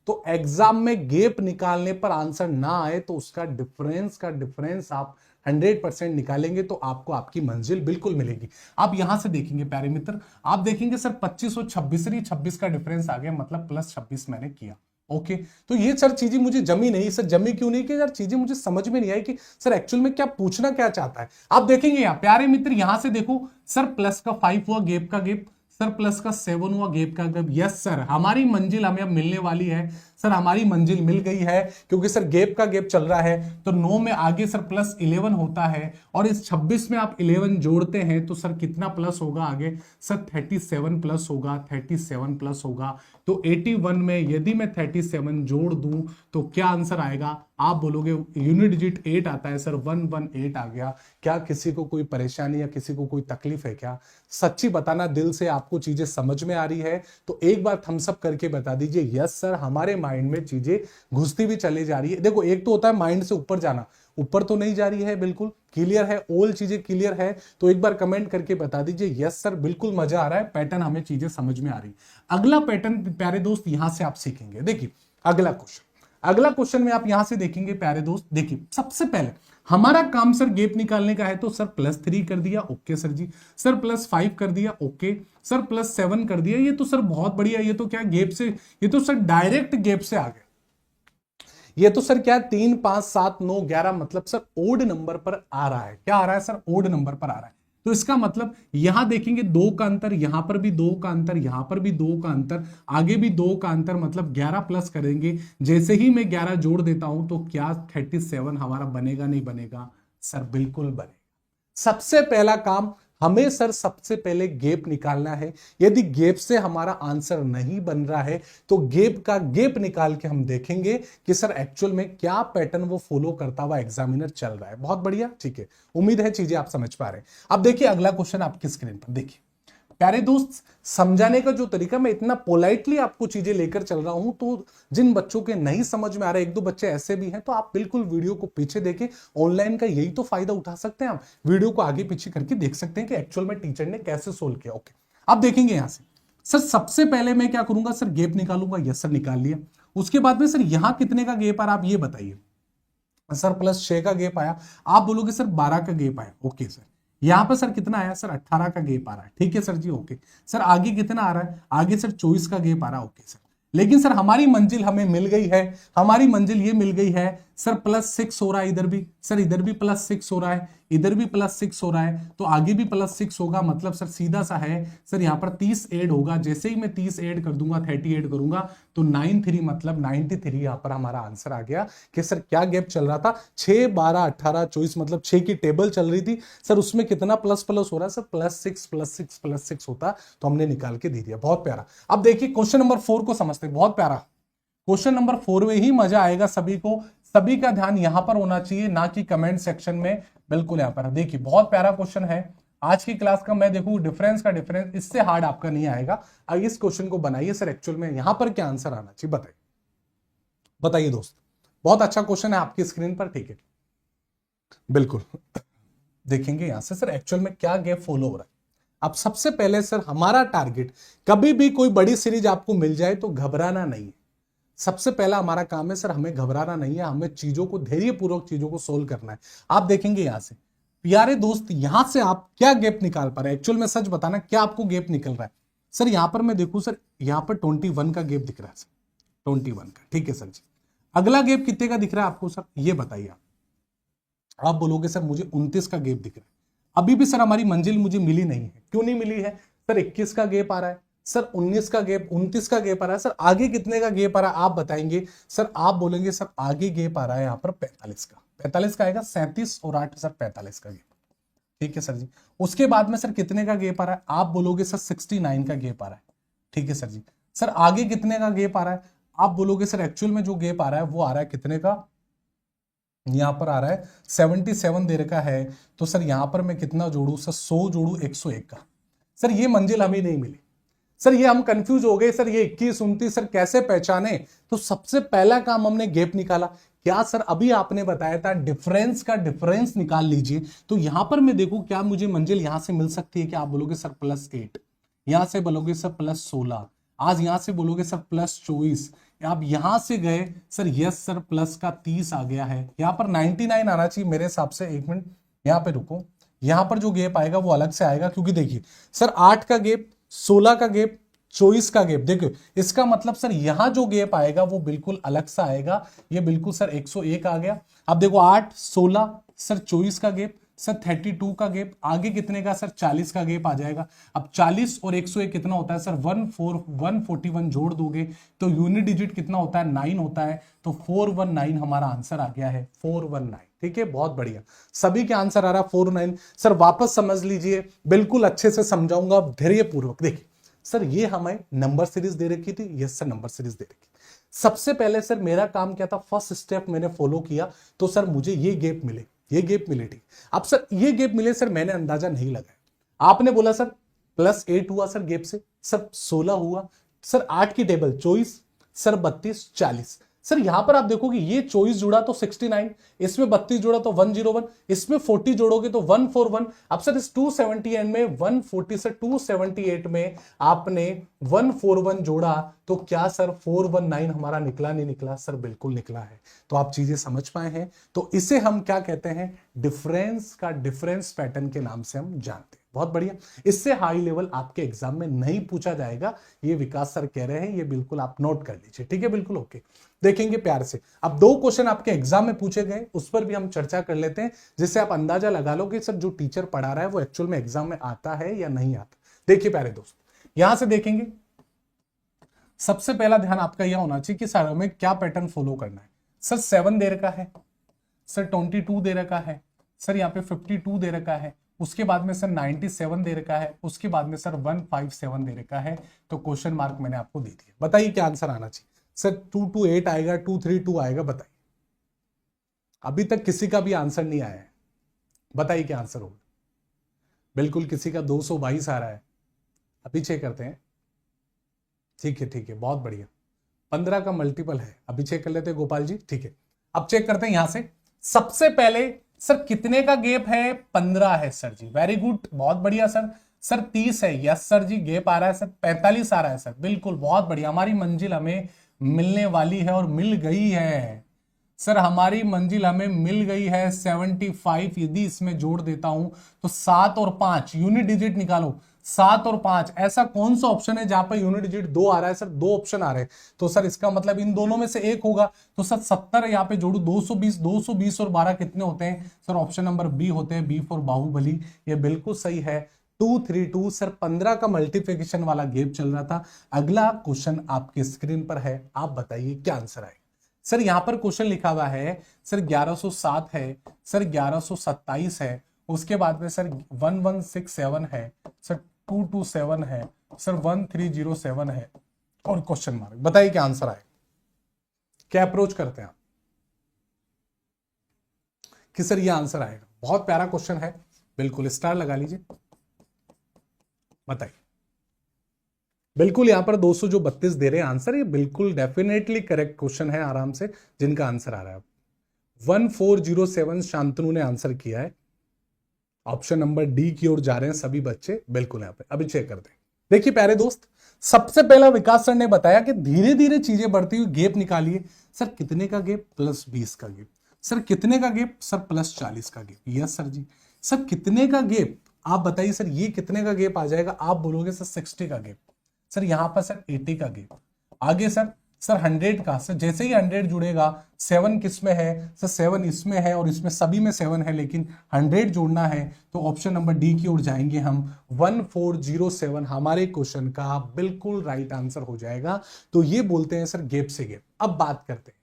तो एग्जाम में गैप निकालने पर आंसर ना आए तो उसका डिफरेंस आप 100% निकालेंगे तो आपको आपकी मंजिल बिल्कुल मिलेगी। आप यहां से देखेंगे प्यारे मित्र, आप देखेंगे सर 25 और 26 का डिफरेंस आ गया, मतलब प्लस 26 मैंने किया, ओके। तो ये सर चीजें मुझे जमी नहीं, सर जमी क्यों नहीं कि यार चीजें मुझे समझ में नहीं आई कि सर एक्चुअल में क्या पूछना क्या चाहता है। आप देखेंगे यहां प्यारे मित्र, यहां से देखो सर प्लस का 5 हुआ गैप का गैप, सर प्लस का 7 हुआ गैप का गैप, यस सर हमारी मंजिल हमें अब मिलने वाली है। सर हमारी मंजिल मिल गई है क्योंकि सर गैप का गैप चल रहा है, तो 9 में आगे सर प्लस 11 होता है और इस 26 में आप 11 जोड़ते हैं तो सर कितना प्लस होगा आगे सर 37 प्लस होगा, 37 प्लस होगा। तो 81 में यदि मैं 37 जोड़ दूं तो क्या आंसर आएगा, आप बोलोगे यूनिट डिजिट 8 आता है सर, 118 आ गया। क्या किसी को कोई परेशानी या किसी को कोई तकलीफ है क्या? सच्ची बताना, दिल से आपको चीजें समझ में आ रही है तो एक बार थम्स अप करके बता दीजिए यस सर, हमारे माइंड में चीजें घुसती भी चली जा रही है। देखो एक तो होता है माइंड से ऊपर जाना, ऊपर तो नहीं जा रही है, बिल्कुल क्लियर है, ऑल चीजें क्लियर है, तो एक बार कमेंट करके बता दीजिए यस सर बिल्कुल मजा आ रहा है, पैटर्न हमें चीजें समझ में आ रही। अगला पैटर्न प्यारे दोस्त यहां से आप सीखेंगे, देखिए अगला क्वेश्चन में आप यहां से देखेंगे प्यारे दोस्त, देखिए सबसे पहले हमारा काम सर गैप निकालने का है, तो सर +3 कर दिया, ओके सर जी। सर +5 कर दिया, ओके सर +7 कर दिया, ये तो सर बहुत बढ़िया, ये तो क्या गैप से, ये तो सर डायरेक्ट गैप से आ गया। ये तो सर क्या 3 5 7 9 11, मतलब सर ओड नंबर पर आ रहा है। क्या आ रहा है सर, ओड नंबर पर आ रहा है। तो इसका मतलब यहां देखेंगे 2 का अंतर, यहां पर भी 2 का अंतर, यहां पर भी 2 का अंतर, आगे भी 2 का अंतर, मतलब 11 प्लस करेंगे। जैसे ही मैं 11 जोड़ देता हूं तो क्या 37 हमारा बनेगा, नहीं बनेगा सर, बिल्कुल बनेगा। सबसे पहला काम हमें सर सबसे पहले गैप निकालना है। यदि गैप से हमारा आंसर नहीं बन रहा है तो गैप का गैप निकाल के हम देखेंगे कि सर एक्चुअल में क्या पैटर्न वो फॉलो करता हुआ एग्जामिनर चल रहा है। बहुत बढ़िया, ठीक है, उम्मीद है चीजें आप समझ पा रहे हैं। अब देखिए अगला क्वेश्चन आपकी स्क्रीन पर, देखिए प्यारे दोस्त, समझाने का जो तरीका, मैं इतना पोलाइटली आपको चीजें लेकर चल रहा हूं तो जिन बच्चों के नहीं समझ में आ रहा है, 1 2 बच्चे ऐसे भी हैं, तो आप बिल्कुल वीडियो को पीछे देखें। ऑनलाइन का यही तो फायदा उठा सकते हैं, आप वीडियो को आगे पीछे करके देख सकते हैं कि एक्चुअल में टीचर ने कैसे सोल्व किया। ओके, अब देखेंगे यहां से सर सबसे पहले मैं क्या करूंगा सर, गैप निकालूंगा, यस सर निकाल लिया। उसके बाद में सर यहां कितने का गैप आ रहा, आप ये बताइए। सर +6 का गैप आया, आप बोलोगे सर 12 का गैप आया, ओके सर। यहां पर सर कितना आया सर, 18 का गैप आ रहा है, ठीक है सर जी, ओके सर। आगे कितना आ रहा है, आगे सर 24 का गैप आ रहा है, ओके सर। लेकिन सर हमारी मंजिल हमें मिल गई है, हमारी मंजिल ये मिल गई है सर +6 हो रहा है इधर भी, सर इधर भी +6 हो रहा है, इधर भी +6 हो रहा है, तो आगे भी +6 होगा, मतलब सर सीधा सा है सर यहाँ पर 30 ऐड होगा। जैसे ही मैं 30 ऐड कर दूंगा, 30 ऐड करूंगा तो 93 मतलब 93 यहाँ पर हमारा आंसर आ गया। कि सर क्या गैप चल रहा था, 6 12 18 24, मतलब 6 की टेबल चल रही थी सर, उसमें कितना प्लस हो रहा है सर, +6 होता, तो हमने निकाल के दे दिया। बहुत प्यारा। अब देखिए क्वेश्चन नंबर 4 को समझते हैं, बहुत प्यारा क्वेश्चन नंबर 4 में ही मजा आएगा सभी को। सभी का ध्यान यहां पर होना चाहिए, ना कि कमेंट सेक्शन में। बिल्कुल यहां पर देखिए, बहुत प्यारा क्वेश्चन है आज की क्लास का। मैं देखूं डिफरेंस का डिफरेंस इससे हार्ड आपका नहीं आएगा। अब इस क्वेश्चन को बनाइए सर, एक्चुअल में यहां पर क्या आंसर आना चाहिए बताइए, बताइए दोस्त। बहुत अच्छा क्वेश्चन है आपकी स्क्रीन पर, ठीक है बिल्कुल। देखेंगे यहां से सर एक्चुअल में क्या गैप फॉलो हो रहा है। अब सबसे पहले सर हमारा टारगेट, कभी भी कोई बड़ी सीरीज आपको मिल जाए तो घबराना नहीं है। सबसे पहला हमारा काम है सर, हमें घबराना नहीं है, हमें चीजों को धैर्यपूर्वक चीजों को सोल्व करना है। आप देखेंगे यहां से प्यारे दोस्त, यहां से आप क्या गैप निकाल पा रहे हैं, एक्चुअल में सच बताना क्या आपको गैप निकल रहा है। सर यहां पर मैं देखूं सर, यहां पर 21 का गैप दिख रहा है सर, 21 का, ठीक है सर जी। अगला गैप कितने का दिख रहा है आपको सर, ये बताइए। आप बोलोगे सर मुझे 29 का गैप दिख रहा है। अभी भी सर हमारी मंजिल मुझे मिली नहीं है। क्यों नहीं मिली है सर? 21 का गैप आ रहा है सर, 19 का गैप, 29 का गैप आ रहा है सर। आगे कितने का गैप आ रहा है आप बताएंगे सर? आप बोलेंगे सर आगे गैप आ रहा है यहाँ पर 45 का। 45 का आएगा, 37 और 8 सर 45 का गैप, ठीक है सर जी। उसके बाद में सर कितने का गैप आ रहा है? आप बोलोगे सर 69 का गैप आ रहा है, ठीक है सर जी। सर आगे कितने का गैप आ रहा है? आप बोलोगे सर एक्चुअल में जो गैप आ रहा है वो आ रहा है कितने का, यहां पर आ रहा है 77 दे रखा है। तो सर यहां पर मैं कितना जोड़ू सर? 100 जोड़ू 101 का। सर ये मंजिल हमें नहीं मिली सर, ये हम कंफ्यूज हो गए सर, ये 21 29 सर कैसे पहचाने? तो सबसे पहला काम हमने गैप निकाला। क्या सर? अभी आपने बताया था डिफरेंस का डिफरेंस निकाल लीजिए। तो यहां पर मैं देखूं क्या मुझे मंजिल यहां से मिल सकती है? क्या आप बोलोगे सर +8, यहां से बोलोगे सर +16, आज यहां से बोलोगे सर +24, आप यहां से गए सर यस सर प्लस का 30 आ गया है। यहां पर 99 आना चाहिए मेरे हिसाब से। एक मिनट यहां पे रुको, यहां पर जो गैप आएगा वो अलग से आएगा, क्योंकि देखिए सर 8 का गैप, 16 का गैप, 24 का गैप, देखो इसका मतलब सर यहां जो गैप आएगा वो बिल्कुल अलग सा आएगा। ये बिल्कुल सर 101 आ गया। अब देखो 8 16 सर 24 का गैप, सर 32 का गैप, आगे कितने का सर 40 का गैप आ जाएगा। अब 40 और 101 कितना होता है सर? 141 जोड़ दोगे तो यूनिट डिजिट कितना होता है? 9 होता है। तो 419 हमारा आंसर आ गया है, 419, ठीक है बहुत बढ़िया। सभी के आंसर आ रहा है 49। सर वापस समझ लीजिए, बिल्कुल अच्छे से समझाऊंगा धैर्यपूर्वक। देखिए सर ये हमें नंबर सीरीज दे रखी थी, यस सर नंबर सीरीज दे रखी। सबसे पहले सर मेरा काम क्या था? फर्स्ट स्टेप मैंने फॉलो किया तो सर मुझे ये गैप मिले, ये गैप मिले, ठीक। अब सर ये गैप मिले सर, मैंने अंदाजा नहीं लगाया। आपने बोला सर +8 हुआ सर गैप से, सर 16 हुआ, सर 8 की टेबल 24, सर 32 40। सर यहां पर आप देखोगे ये 24 जुड़ा तो 69, इसमें 32 जुड़ा तो 101, इसमें 40 जोड़ोगे तो 141। अब सर इस 278 में 140 से 278 में आपने 141 जोड़ा तो क्या सर 419 हमारा निकला? नहीं निकला सर? बिल्कुल निकला है। तो आप चीजें समझ पाए हैं। तो इसे हम क्या कहते हैं? डिफरेंस का डिफरेंस पैटर्न के नाम से हम जानते हैं। बहुत बढ़िया। इससे हाई लेवल आपके एग्जाम में नहीं पूछा जाएगा, ये विकास सर कह रहे हैं, ये बिल्कुल आप नोट कर लीजिए, ठीक है बिल्कुल ओके। देखेंगे प्यार से। अब 2 क्वेश्चन आपके एग्जाम में पूछे गए, उस पर भी हम चर्चा कर लेते हैं, जिससे आप अंदाजा लगा लो कि सर जो टीचर पढ़ा रहा है वो एक्चुअल में एग्जाम में आता है या नहीं आता। देखिए प्यारे दोस्त, यहां से देखेंगे सबसे पहला ध्यान आपका यह होना चाहिए कि सर हमें क्या पैटर्न फॉलो करना है। सर 7 दे रखा है, सर 22 दे रखा है, सर यहाँ पे 52 दे रखा है, उसके बाद में सर 97 दे रखा है, उसके बाद में सर 157 दे रखा है। तो क्वेश्चन मार्क मैंने आपको दे दिया। बताइए क्या आंसर आना चाहिए? सर 228 आएगा, 232 आएगा, बताइए। अभी तक किसी का भी आंसर नहीं आया है, बताइए क्या आंसर होगा? बिल्कुल किसी का 222 आ रहा है। अभी चेक करते हैं, ठीक है ठीक है बहुत बढ़िया। 15 का मल्टीपल है, अभी चेक कर लेते हैं गोपाल जी, ठीक है। अब चेक करते हैं यहां से। सबसे पहले सर कितने का गैप है? 15 है सर जी, वेरी गुड बहुत बढ़िया सर। सर 30 है, यस सर जी गैप आ रहा है सर। 45 आ रहा है सर, बिल्कुल बहुत बढ़िया। हमारी मंजिल हमें मिलने वाली है और मिल गई है सर, हमारी मंजिल हमें मिल गई है 75। यदि इसमें जोड़ देता हूं तो 7 और 5 यूनिट डिजिट निकालो। 7 और 5 ऐसा कौन सा ऑप्शन है जहां पर यूनिट डिजिट 2 आ रहा है? सर 2 ऑप्शन आ रहे हैं, तो सर इसका मतलब इन दोनों में से एक होगा। तो सर 70 यहाँ पे जोड़ू, 220, 220 और 12 कितने होते हैं? सर ऑप्शन नंबर बी होते हैं, बी फॉर बाहुबली। ये बिल्कुल सही है 232। सर 15 का मल्टीप्लिकेशन वाला गेम चल रहा था। अगला क्वेश्चन आपके स्क्रीन पर है, आप बताइए क्या आंसर आएगा? सर यहां पर क्वेश्चन लिखा हुआ है सर 1107 है, सर 1127 है, उसके बाद में सर 1167 है, सर 227 है, सर 1307 है और क्वेश्चन मार्क। बताइए क्या आंसर आए? क्या अप्रोच करते हैं आप? कि सर ये आंसर आएगा। बहुत प्यारा क्वेश्चन है, बिल्कुल स्टार लगा लीजिए, बताइए। बिल्कुल यहां पर 232 दे रहे हैं आंसर, ये बिल्कुल डेफिनेटली करेक्ट क्वेश्चन है, आराम से जिनका आंसर आ रहा है। 1407 शांतनु ने आंसर किया है, ऑप्शन नंबर डी की ओर जा रहे हैं सभी बच्चे, बिल्कुल यहां पे अभी चेक करते हैं। देखिए प्यारे दोस्त, सबसे पहला विकास सर ने बताया कि धीरे धीरे चीजें बढ़ती हुई, गैप निकालिए। सर कितने का गैप? +20 का गैप। सर कितने का गैप? सर +40 का गैप। यस सर जी। सर कितने का गैप? आप बताइए सर, ये कितने का गैप आ जाएगा? आप बोलोगे सर 60 का गैप। सर यहां पर सर 80 का गैप। आगे सर 100 का। सर जैसे ही 100 जुड़ेगा, 7 किस में है? सर 7 इसमें है और इसमें सभी में 7 है, लेकिन 100 जोड़ना है तो ऑप्शन नंबर डी की ओर जाएंगे हम। 1407 हमारे क्वेश्चन का बिल्कुल राइट आंसर हो जाएगा। तो ये बोलते हैं सर गैप से गैप। अब बात करते हैं,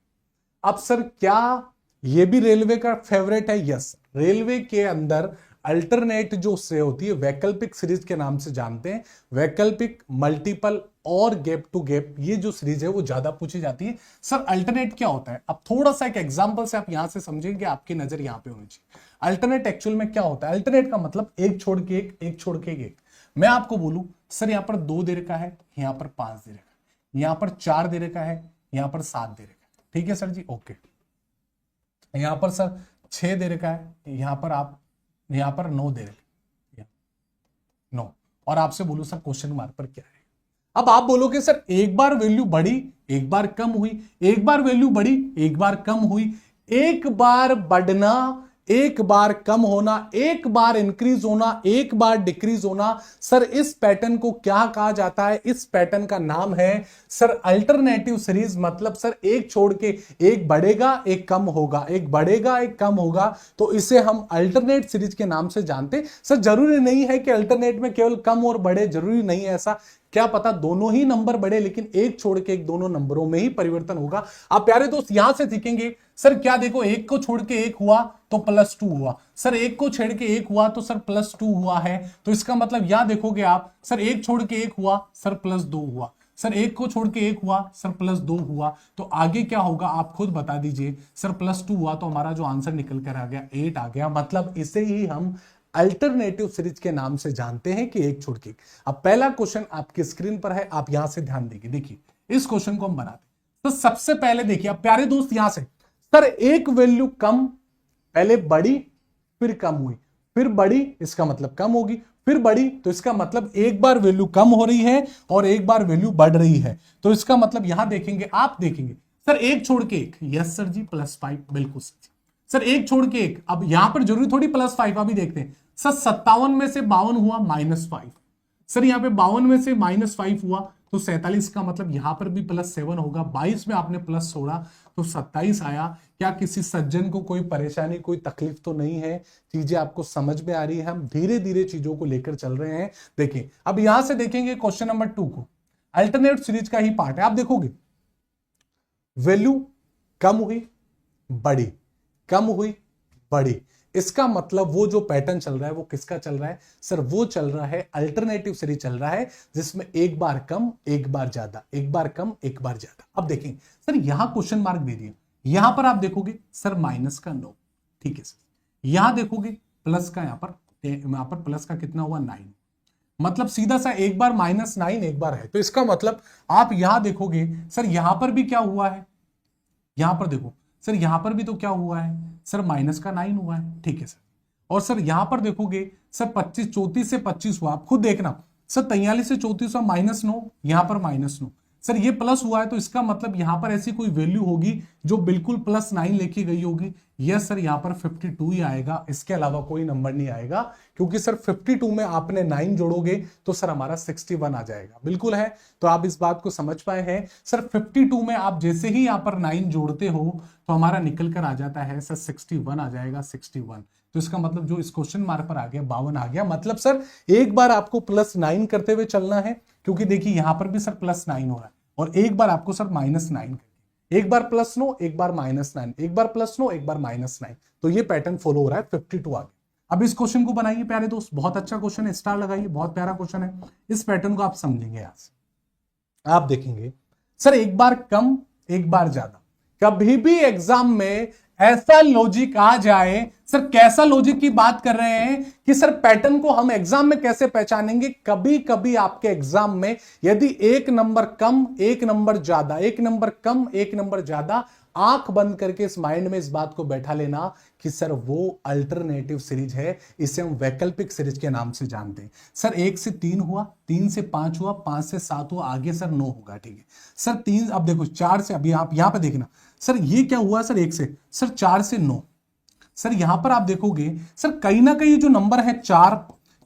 अब सर क्या ये भी रेलवे का फेवरेट है? यस, रेलवे के अंदर अल्टरनेट जो से होती है वैकल्पिक सीरीज के नाम से जानते हैं। वैकल्पिक, मल्टीपल और गैप टू गैप, ये जो सीरीज है वो ज्यादा पूछी जाती है। सर अल्टरनेट क्या होता है? अब थोड़ा सा एक एग्जांपल से आप यहां से समझेंगे, आपकी नजर यहां पे होनी चाहिए। अल्टरनेट एक्चुअल में क्या होता है? अल्टरनेट का मतलब एक छोड़ के एक, एक छोड़ के एक। मैं आपको बोलूं सर यहां पर 2 दे रखा है, यहां पर 5 दे रखा है, यहां पर 4 दे रखा है, यहां पर 7 दे रखा है। ठीक है सर जी, ओके। यहां पर सर 6 दे रखा है, यहां पर आप यहां पर 9 दे रखे, 9। और आपसे बोलो सर क्वेश्चन मार्क पर क्या है? अब आप बोलोगे सर एक बार वैल्यू बढ़ी, एक बार कम हुई, एक बार वैल्यू बढ़ी, एक बार कम हुई, एक बार बढ़ना, एक बार कम होना, एक बार इंक्रीज होना, एक बार डिक्रीज होना। सर इस पैटर्न को क्या कहा जाता है? इस पैटर्न का नाम है सर अल्टरनेटिव सीरीज। मतलब सर एक छोड़ के एक बढ़ेगा, एक कम होगा, एक बढ़ेगा, एक कम होगा, तो इसे हम अल्टरनेट सीरीज के नाम से जानते। सर जरूरी नहीं है कि अल्टरनेट में केवल कम और बढ़े, जरूरी नहीं है ऐसा, क्या पता दोनों ही नंबर बढ़े, लेकिन एक छोड़ के एक दोनों नंबरों में ही परिवर्तन होगा। आप प्यारे दोस्त यहां से सीखेंगे सर, क्या देखो एक को छोड़ के एक हुआ तो +2 हुआ, सर एक को छेड़ के एक हुआ तो सर +2 हुआ है, तो इसका मतलब यहां देखोगे आप, सर एक छोड़ के एक हुआ, सर +2 हुआ, सर एक को छोड़ के एक हुआ, सर +2 हुआ, तो आगे क्या होगा आप खुद बता दीजिए। सर +2 हुआ तो हमारा जो आंसर निकल कर आ गया 8 आ गया। मतलब इसे ही हम अल्टरनेटिव सीरीज के नाम से जानते हैं कि एक छोड़ के। अब पहला क्वेश्चन आपकी स्क्रीन पर है, आप यहां से ध्यान देंगे। देखिए इस क्वेश्चन को हम बनाते हैं। तो सबसे पहले देखिए आप प्यारे दोस्त यहां से, सर एक वैल्यू कम, पहले बढ़ी फिर कम हुई, फिर बढ़ी इसका मतलब कम होगी, फिर बढ़ी तो इसका मतलब एक बार वैल्यू कम हो रही है और एक बार वैल्यू बढ़ रही है, तो इसका मतलब यहां देखेंगे, आप देखेंगे सर एक छोड़ के एक, यस सर जी +5, बिल्कुल सर एक छोड़ के एक। अब यहां पर जरूरी थोड़ी +5, अभी देखते हैं सर 57 में से 52 हुआ -5, सर यहां पे 52 में से -5 हुआ तो 47 का मतलब यहां पर भी +7 होगा। 22 में आपने प्लस छोड़ा तो 27 आया। क्या किसी सज्जन को कोई परेशानी, कोई तकलीफ तो नहीं है? चीजें आपको समझ में आ रही है? हम धीरे धीरे चीजों को लेकर चल रहे हैं। देखिए अब यहां से देखेंगे क्वेश्चन नंबर 2 को, अल्टरनेट सीरीज का ही पार्ट है। आप देखोगे वैल्यू कम हुई बढ़ी, कम हुई बढ़ी, इसका मतलब वो जो पैटर्न चल रहा है वो किसका चल रहा है? सर वो चल रहा है अल्टरनेटिव सीरीज चल रहा है, जिसमें एक बार कम एक बार ज्यादा, एक बार कम एक बार ज्यादा। अब देखें सर यहां क्वेश्चन मार्क दे दिया, यहां पर आप देखोगे सर माइनस का 9, ठीक है सर। यहां देखोगे प्लस का, यहां पर प्लस का कितना हुआ 9, मतलब सीधा सा एक बार -9 एक बार है, तो इसका मतलब आप यहां देखोगे सर यहां पर भी क्या हुआ है, यहां पर देखो सर यहां पर भी तो क्या हुआ है सर -9 हुआ है, ठीक है सर। और सर यहां पर देखोगे सर 34 से 25 हुआ, आप खुद देखना सर 43 से 34 हुआ -9, यहां पर -9, सर ये प्लस हुआ है तो इसका मतलब यहां पर ऐसी कोई वैल्यू होगी जो बिल्कुल +9 लेके गई होगी। यस सर यहां पर 52 ही आएगा, इसके अलावा कोई नंबर नहीं आएगा, क्योंकि सर 52 में आपने 9 जोड़ोगे तो सर हमारा 61 आ जाएगा। बिल्कुल है, तो आप इस बात को समझ पाए हैं। सर 52 में आप जैसे ही यहां पर 9 जोड़ते हो तो हमारा निकल कर आ जाता है सर 61 आ जाएगा, 61। तो इसका मतलब जो इस क्वेश्चन मार्क पर आ गया 52 आ गया। मतलब सर एक बार आपको +9 करते हुए चलना है, क्योंकि देखिए यहां पर भी सर +9 हो रहा है, और एक बार आपको सर -9, एक बार +9 एक बार -9, एक बार +9 एक बार -9, तो ये पैटर्न फॉलो हो रहा है। 52 आ गया। अब इस क्वेश्चन को बनाइए प्यारे दोस्त, बहुत अच्छा क्वेश्चन है, स्टार लगाइए, बहुत प्यारा क्वेश्चन है। इस पैटर्न को आप समझेंगे यहां से, आप देखेंगे सर एक बार कम एक बार ज्यादा, कभी भी एग्जाम में ऐसा लॉजिक आ जाए। सर कैसा लॉजिक की बात कर रहे हैं कि सर पैटर्न को हम एग्जाम में कैसे पहचानेंगे। कभी कभी आपके एग्जाम में यदि एक नंबर कम एक नंबर ज्यादा, एक नंबर कम एक नंबर ज्यादा, आंख बंद करके इस माइंड में इस बात को बैठा लेना कि सर वो अल्टरनेटिव सीरीज है, इसे हम वैकल्पिक सीरीज के नाम से जानते हैं। सर 1 से 3 हुआ, 3 से 5 हुआ, 5 से 7 हुआ, आगे सर 9 होगा। ठीक है सर 3, अब देखो 4 से, अभी आप यहां पे देखना सर ये क्या हुआ सर 1 से, सर 4 से 9। सर यहां पर आप देखोगे सर कहीं ना कहीं जो नंबर है 4,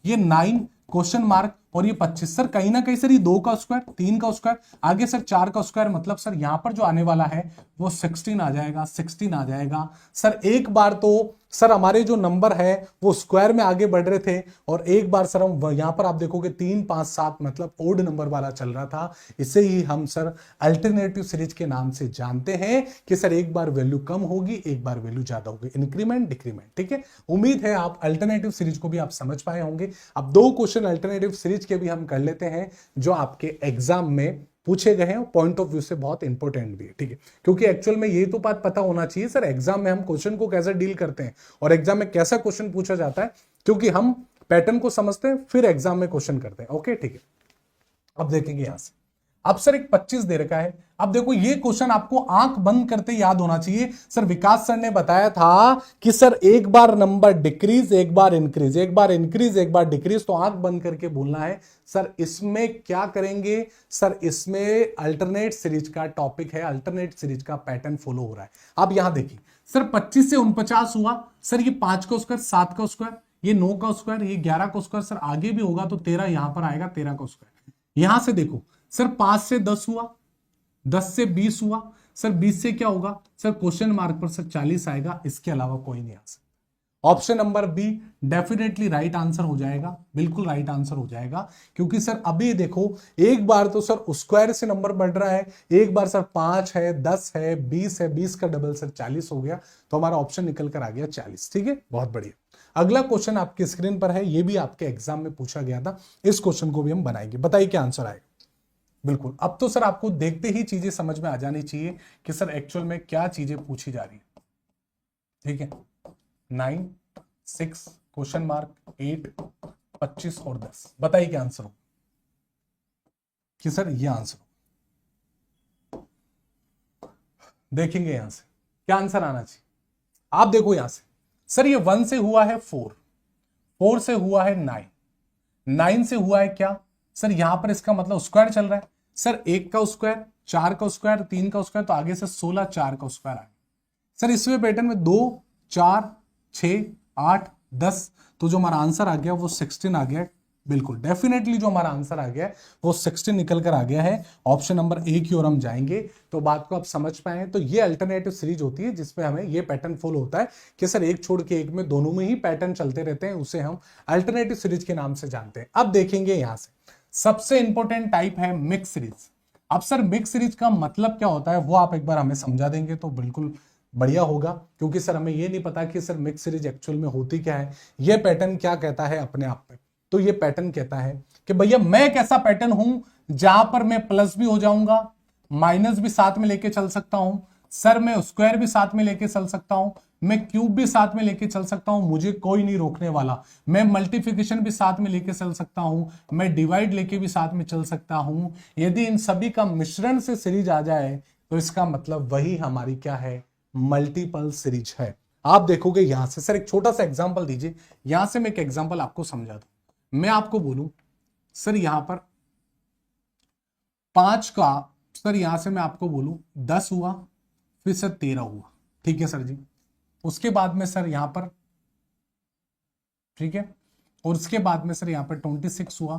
ये 9 क्वेश्चन मार्क और ये 25, सर कहीं ना कहीं सर ये 2 का स्क्वायर, 3 का स्क्वायर, आगे सर 4 का स्क्वायर, मतलब सर यहां पर जो आने वाला है वो 16 आ जाएगा, 16 आ जाएगा। सर एक बार तो सर हमारे जो नंबर है वो स्क्वायर में आगे बढ़ रहे थे और एक बार सर हम यहां पर आप देखोगे 3, 5, 7 मतलब ओड नंबर वाला चल रहा था। इसे ही हम सर अल्टरनेटिव सीरीज के नाम से जानते हैं कि सर एक बार वैल्यू कम होगी, एक बार वैल्यू ज्यादा होगी, इंक्रीमेंट डिक्रीमेंट। ठीक है, उम्मीद है आप अल्टरनेटिव सीरीज को भी आप समझ पाए होंगे। अब 2 क्वेश्चन अल्टरनेटिव सीरीज के भी हम कर लेते हैं जो आपके एग्जाम में पूछे गए हैं, पॉइंट ऑफ व्यू से बहुत इंपॉर्टेंट भी है। ठीक है, क्योंकि एक्चुअल में ये तो बात पता होना चाहिए सर एग्जाम में हम क्वेश्चन को कैसे डील करते हैं और एग्जाम में कैसा क्वेश्चन पूछा जाता है, क्योंकि हम पैटर्न को समझते हैं फिर एग्जाम में क्वेश्चन करते हैं। ओके ठीक है, अब देखेंगे यहां से। अब सर एक 25 दे रखा है। अब देखो ये क्वेश्चन आपको आंख बंद करते याद होना चाहिए। सर विकास सर ने बताया था कि सर एक बार नंबर डिक्रीज, एक बार इंक्रीज, एक बार इंक्रीज, एक बार डिक्रीज, तो आंख बंद करके बोलना है। सर इसमें क्या करेंगे, सर इसमें अल्टरनेट सीरीज का टॉपिक है, अल्टरनेट सीरीज का पैटर्न फॉलो हो रहा है। अब यहां देखिए सर 25 से 49 हुआ, सर ये 5 का स्क्वायर, 7 का स्क्वायर, ये 9 का स्क्वायर, ये 11 का स्क्वायर, सर आगे भी होगा तो 13 यहां पर आएगा, 13 का स्क्वायर। यहां से देखो सर 5 से 10 हुआ, 10 से 20 हुआ, सर 20 से क्या होगा, सर क्वेश्चन मार्क पर सर 40 आएगा, इसके अलावा कोई नहीं आ सकता। Option number be definitely right answer हो जाएगा, बिल्कुल राइट आंसर हो जाएगा, क्योंकि सर अभी देखो एक बार तो सर स्क्वायर से नंबर बढ़ रहा है, एक बार सर 5 है, 10 है, 20 है, 20 का डबल सर 40 हो गया, तो हमारा ऑप्शन निकल कर आ गया 40। ठीक है, बहुत बढ़िया। अगला क्वेश्चन आपकी स्क्रीन पर है, ये भी आपके एग्जाम में पूछा गया था, इस क्वेश्चन को भी हम बनाएंगे, बताइए क्या आंसर आएगा। बिल्कुल, अब तो सर आपको देखते ही चीजें समझ में आ जानी चाहिए कि सर एक्चुअल में क्या चीजें पूछी जा रही है। ठीक है, 9, 6 क्वेश्चन मार्क, 8, 25 और 10, बताइए क्या आंसर हो कि सर ये आंसर हो। देखेंगे यहां से क्या आंसर आना चाहिए। आप देखो यहां से सर ये 1 से हुआ है 4, 4 से हुआ है 9, 9 से हुआ है क्या सर, यहां पर इसका मतलब स्क्वायर चल रहा है। सर 1 का स्क्वायर, 4 का स्क्वायर, 3 का स्क्वायर, तो आगे से 16, 4 का स्क्वायर आएगा। सर इसमें पैटर्न में 2, 4, 6, 8, 10, तो जो हमारा आंसर आ गया वो 16 आ गया। बिल्कुल डेफिनेटली जो हमारा आंसर आ गया है वो 16 निकल कर आ गया है। ऑप्शन नंबर ए की ओर हम जाएंगे तो बात को आप समझ पाए। तो ये अल्टरनेटिव सीरीज होती है जिसमें हमें ये पैटर्न फॉलो होता है कि सर एक छोड़ के एक में, दोनों में ही पैटर्न चलते रहते हैं, उसे हम अल्टरनेटिव सीरीज के नाम से जानते हैं। अब देखेंगे यहां से सबसे इंपॉर्टेंट टाइप है मिक्स सीरीज। अब सर मिक्स सीरीज का मतलब क्या होता है वो आप एक बार हमें समझा देंगे तो बिल्कुल बढ़िया होगा, क्योंकि सर हमें ये नहीं पता कि सर मिक्स सीरीज एक्चुअल में होती क्या है, ये पैटर्न क्या कहता है अपने आप में। तो ये पैटर्न कहता है कि भैया मैं एक ऐसा पैटर्न हूं जहां पर मैं प्लस भी हो जाऊंगा, माइनस भी साथ में लेके चल सकता हूं, सर मैं स्क्वायर भी साथ में लेके चल सकता हूं, मैं क्यूब भी साथ में लेके चल सकता हूं, मुझे कोई नहीं रोकने वाला, मैं मल्टीप्लिकेशन भी साथ में लेके चल सकता हूं, मैं डिवाइड लेके भी साथ में चल सकता हूं। यदि इन सभी का मिश्रण से सीरीज आ जाए तो इसका मतलब वही हमारी क्या है, मल्टीपल सीरीज है। आप देखोगे यहां से, सर एक छोटा सा एग्जांपल दीजिए, यहां से मैं एक एग्जांपल आपको समझा दूं। मैं आपको बोलूं सर यहां पर 5 का, सर यहां से मैं आपको बोलूं 10 हुआ, फिर सर 13 हुआ, ठीक है सर जी। उसके बाद में सर यहां पर, ठीक है, और उसके बाद में सर यहां पर 26 हुआ,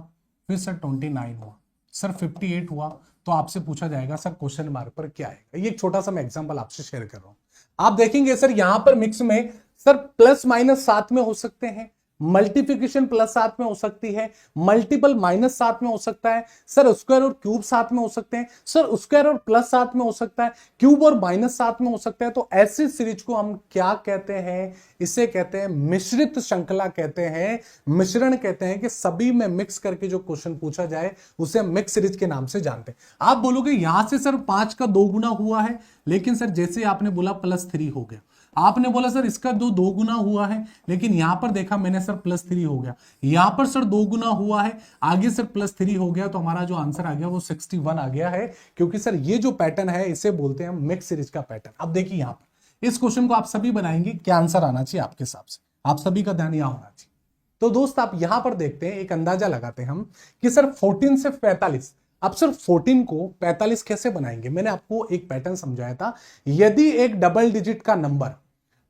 फिर सर 29 हुआ, सर 58 हुआ, तो आपसे पूछा जाएगा सर क्वेश्चन मार्क पर क्या आएगा। ये एक छोटा सा मैं एग्जांपल आपसे शेयर कर रहा हूं। आप देखेंगे सर यहां पर मिक्स में सर प्लस माइनस साथ में हो सकते हैं, मल्टीप्लिकेशन प्लस साथ में हो सकती है, मल्टीपल माइनस साथ में हो सकता है, सर स्क्वायर और क्यूब साथ में हो सकते हैं, सर स्क्वायर और प्लस साथ में हो सकता है, क्यूब और माइनस साथ में हो सकता है। तो ऐसी सीरीज को हम क्या कहते हैं, इसे कहते हैं मिश्रित श्रृंखला कहते हैं, मिश्रण कहते हैं, कि सभी में मिक्स करके जो क्वेश्चन पूछा जाए उसे हम मिक्स सीरीज के नाम से जानते हैं। आप बोलोगे यहां से सर 5 का 2 गुना हुआ है, लेकिन सर जैसे आपने बोला +3 हो गया। आपने बोला सर इसका दो गुना हुआ है, लेकिन यहां पर देखा मैंने सर +3 हो गया, यहां पर सर 2 गुना हुआ है, आगे सर +3 हो गया, तो हमारा जो आंसर आ गया वो 61 आ गया है। क्योंकि सर ये जो पैटर्न है इसे बोलते हैं हम मिक्स सीरीज का पैटर्न। अब देखिए यहां पर इस क्वेश्चन को आप सभी बनाएंगे, क्या आंसर आना चाहिए आपके हिसाब से, आप सभी का ध्यान यहां होना चाहिए। तो दोस्त आप यहां पर देखते हैं, एक अंदाजा लगाते हैं हम कि सर 14 से 45, अब सर 14 को 45 कैसे बनाएंगे। मैंने आपको एक पैटर्न समझाया था, यदि एक डबल डिजिट का नंबर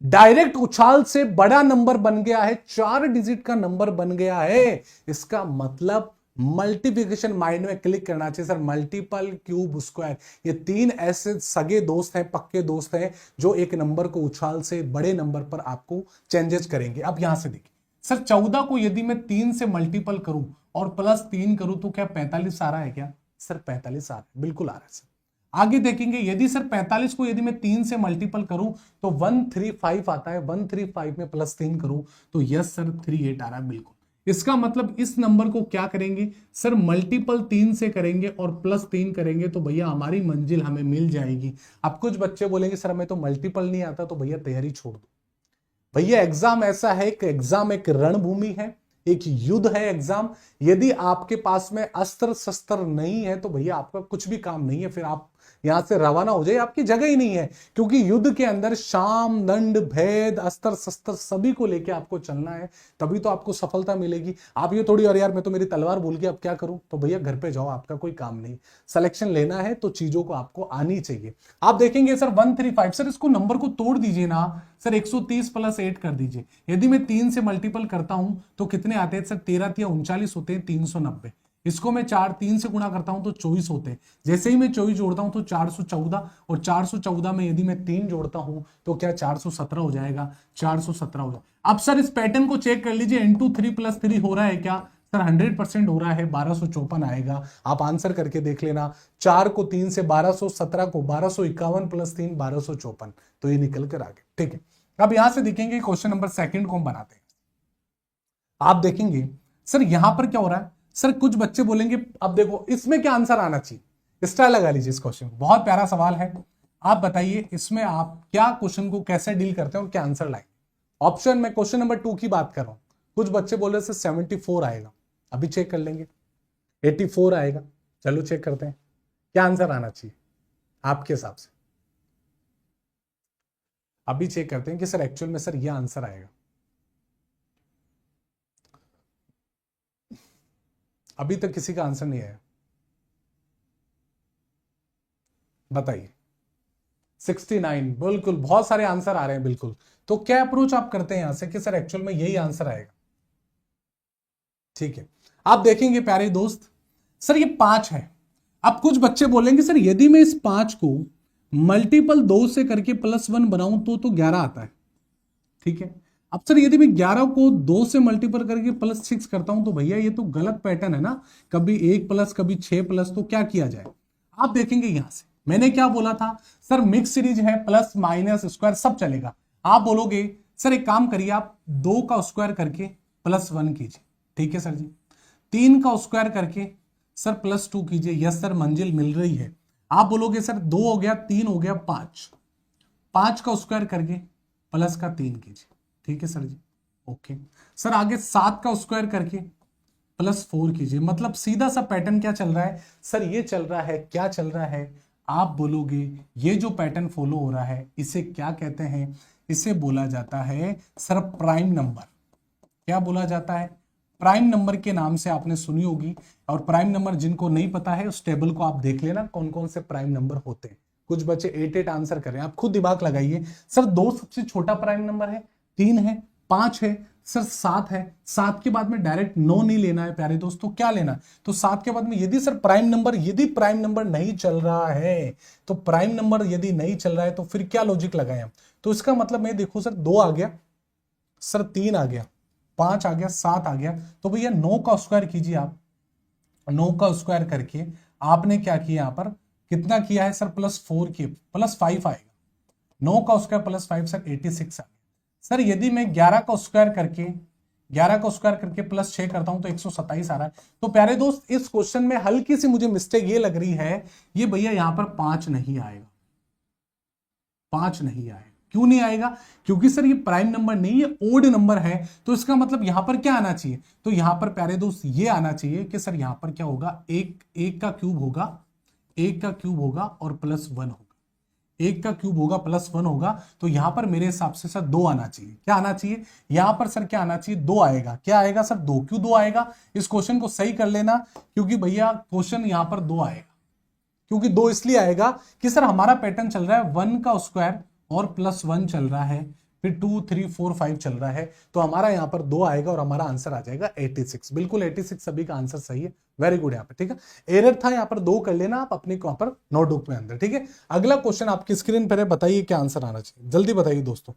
डायरेक्ट उछाल से बड़ा नंबर बन गया है, 4 डिजिट का नंबर बन गया है, इसका मतलब मल्टीप्लिकेशन माइंड में क्लिक करना चाहिए सर, मल्टीपल क्यूब स्क्वायर। ये 3 ऐसे सगे दोस्त हैं, पक्के दोस्त हैं, जो एक नंबर को उछाल से बड़े नंबर पर आपको चेंजेस करेंगे। अब यहां से देखिए सर 14 को यदि मैं 3 से मल्टीपल करूं और +3 करूं तो क्या 45 आ रहा है क्या सर? 45 आ रहा है, बिल्कुल आ रहा है सर। आगे देखेंगे यदि सर 45 को यदि मैं 3 से मल्टीपल करूं तो 135 आता है, 135 में +3 करूं तो यस सर 38 आ रहा है, बिल्कुल। इसका मतलब इस नंबर को क्या करेंगे सर, मल्टीपल 3 से करेंगे और +3 करेंगे तो भैया हमारी मंजिल हमें मिल जाएगी। अब कुछ बच्चे बोलेंगे सर हमें तो मल्टीपल नहीं आता, तो भैया तैयारी छोड़ दो। भैया एग्जाम ऐसा है कि एग्जाम एक रणभूमि है, एक युद्ध है एग्जाम। यदि आपके पास में अस्त्र शस्त्र नहीं है तो भैया आपका कुछ भी काम नहीं है, फिर आप यहां से रवाना हो जाइए, आपकी जगह ही नहीं है। क्योंकि युद्ध के अंदर शाम दंड भेद अस्त्र शस्त्र सभी को लेके आपको चलना है, तभी तो आपको सफलता मिलेगी। आप ये थोड़ी, और यार मैं तो मेरी तलवार भूल गया अब क्या करूं, तो भैया घर पे जाओ, आपका कोई काम नहीं। सिलेक्शन लेना है तो चीजों को आपको आनी चाहिए। आप देखेंगे सर 135, सर इसको नंबर को तोड़ दीजिए ना सर, 130 + 8 कर दीजिए। यदि मैं 3 से मल्टीपल करता हूं तो कितने आते हैं सर, 13 × 39 होते हैं 390। इसको मैं 3 से गुणा करता हूं तो 24 होते हैं। जैसे ही मैं 24 जोड़ता हूं तो 414, और 414 में यदि मैं 3 जोड़ता हूं तो क्या 417 हो जाएगा, 417 हो जाएगा। अब सर इस पैटर्न को चेक कर लीजिए, इंटू 3 + 3 हो रहा है क्या सर, 100% हो रहा है, 1254 आएगा। आप आंसर करके देख लेना, 4 को 3 से 1217 को 1251 + 3 1254, तो ये निकल कर आ गए। ठीक है, अब यहां से देखेंगे क्वेश्चन नंबर 2 को हम बनाते हैं। आप देखेंगे सर यहां पर क्या हो रहा है सर, कुछ बच्चे बोलेंगे अब देखो इसमें क्या आंसर आना चाहिए, स्टाइल लगा लीजिए इस क्वेश्चन को, बहुत प्यारा सवाल है। आप बताइए इसमें आप क्या क्वेश्चन को कैसे डील करते हैं और क्या आंसर लाएंगे। ऑप्शन में क्वेश्चन नंबर 2 की बात कर रहा हूं, कुछ बच्चे बोल रहे सर 74 आएगा, अभी चेक कर लेंगे। 84 आएगा, चलो चेक करते हैं क्या आंसर आना चाहिए आपके हिसाब से। अभी चेक करते हैं कि सर एक्चुअल में सर ये आंसर आएगा। अभी तक किसी का आंसर नहीं आया, बताइए। 69, बिल्कुल, बहुत सारे आंसर आ रहे हैं, बिल्कुल। तो क्या अप्रोच आप करते हैं यहां से कि सर एक्चुअल में यही आंसर आएगा। ठीक है, आप देखेंगे प्यारे दोस्त, सर ये 5 है। अब कुछ बच्चे बोलेंगे सर यदि मैं इस 5 को मल्टीपल 2 से करके +1 बनाऊं तो 11 आता है। ठीक है, अब सर यदि मैं 11 को 2 से मल्टीपल करके +6 करता हूं तो भैया ये तो गलत पैटर्न है ना, कभी 1+ कभी 6+, तो क्या किया जाए। आप देखेंगे यहां से मैंने क्या बोला था सर, मिक्स सीरीज है, प्लस माइनस स्क्वायर सब चलेगा। आप बोलोगे सर एक काम करिए, आप 2 का स्क्वायर करके +1 कीजिए। ठीक है सर जी, 3 का स्क्वायर करके सर +2 कीजिए। यस सर, मंजिल मिल रही है। आप बोलोगे सर 2 हो गया, 3 हो गया, 5 का स्क्वायर करके +3 कीजिए। ठीक है सर जी, ओके सर। आगे 7 का स्क्वायर करके +4 कीजिए। मतलब सीधा सा पैटर्न क्या चल रहा है सर, ये चल रहा है, क्या चल रहा है, आप बोलोगे ये जो पैटर्न फॉलो हो रहा है इसे क्या कहते हैं, इसे बोला जाता है सर प्राइम नंबर। क्या बोला जाता है, प्राइम नंबर के नाम से आपने सुनी होगी। और प्राइम नंबर जिनको नहीं पता है उस टेबल को आप देख लेना, कौन कौन से प्राइम नंबर होते हैं। कुछ बच्चे 8 आंसर कर रहे हैं, आप खुद दिमाग लगाइए। सर 2 सबसे छोटा प्राइम नंबर है, 3 है, 5 है, सर 7 है। 7 के बाद में डायरेक्ट 9 नहीं लेना है प्यारे दोस्तों, क्या लेना है, तो 7 के बाद में यदि सर प्राइम नंबर, यदि प्राइम नंबर नहीं चल रहा है, तो प्राइम नंबर यदि नहीं चल रहा है तो फिर क्या लॉजिक लगाए हम। तो इसका मतलब मैं देखो सर 2 आ गया, सर 3 आ गया, 5 आ गया, 7 आ गया, तो भैया 9 का स्क्वायर कीजिए। आप 9 का स्क्वायर करके आपने क्या किया, यहां पर कितना किया है सर, +4 किए, +5 आएगा। 9 का स्क्वायर +5 सर 86 आ गया। सर यदि मैं 11 का स्क्वायर करके +6 करता हूं तो 127 आ रहा है। तो प्यारे दोस्त इस क्वेश्चन में हल्की सी मुझे मिस्टेक ये लग रही है, ये भैया यहां पर 5 नहीं आएगा, 5 नहीं आएगा। क्यों नहीं आएगा? क्योंकि सर ये प्राइम नंबर नहीं, ये ओड नंबर है। तो इसका मतलब यहां पर क्या आना चाहिए? तो यहां पर प्यारे दोस्त ये आना चाहिए कि सर यहां पर क्या होगा, एक का क्यूब होगा, एक का क्यूब होगा और प्लस 1 होगा, एक का क्यूब होगा प्लस 1 होगा। तो यहां पर मेरे हिसाब से सर 2 आना चाहिए। क्या आना चाहिए? यहां पर सर क्या आना चाहिए? 2 आएगा। क्या आएगा सर? 2। क्यों 2 आएगा? इस क्वेश्चन को सही कर लेना, क्योंकि भैया क्वेश्चन यहां पर 2 आएगा। क्योंकि 2 इसलिए आएगा कि सर हमारा पैटर्न चल रहा है 1 का स्क्वायर और प्लस 1 चल रहा है, फिर 2 3 4 5 चल रहा है। तो हमारा यहां पर 2 आएगा और हमारा आंसर आ जाएगा 86। बिल्कुल 86 सभी का आंसर सही है। Very good. यहाँ पर ठीक है, एरर था यहाँ पर 2 कर लेना आप अपनी वहां पर नोटबुक में अंदर। ठीक है, अगला क्वेश्चन आपकी स्क्रीन पर है, बताइए क्या आंसर आना चाहिए, जल्दी बताइए दोस्तों।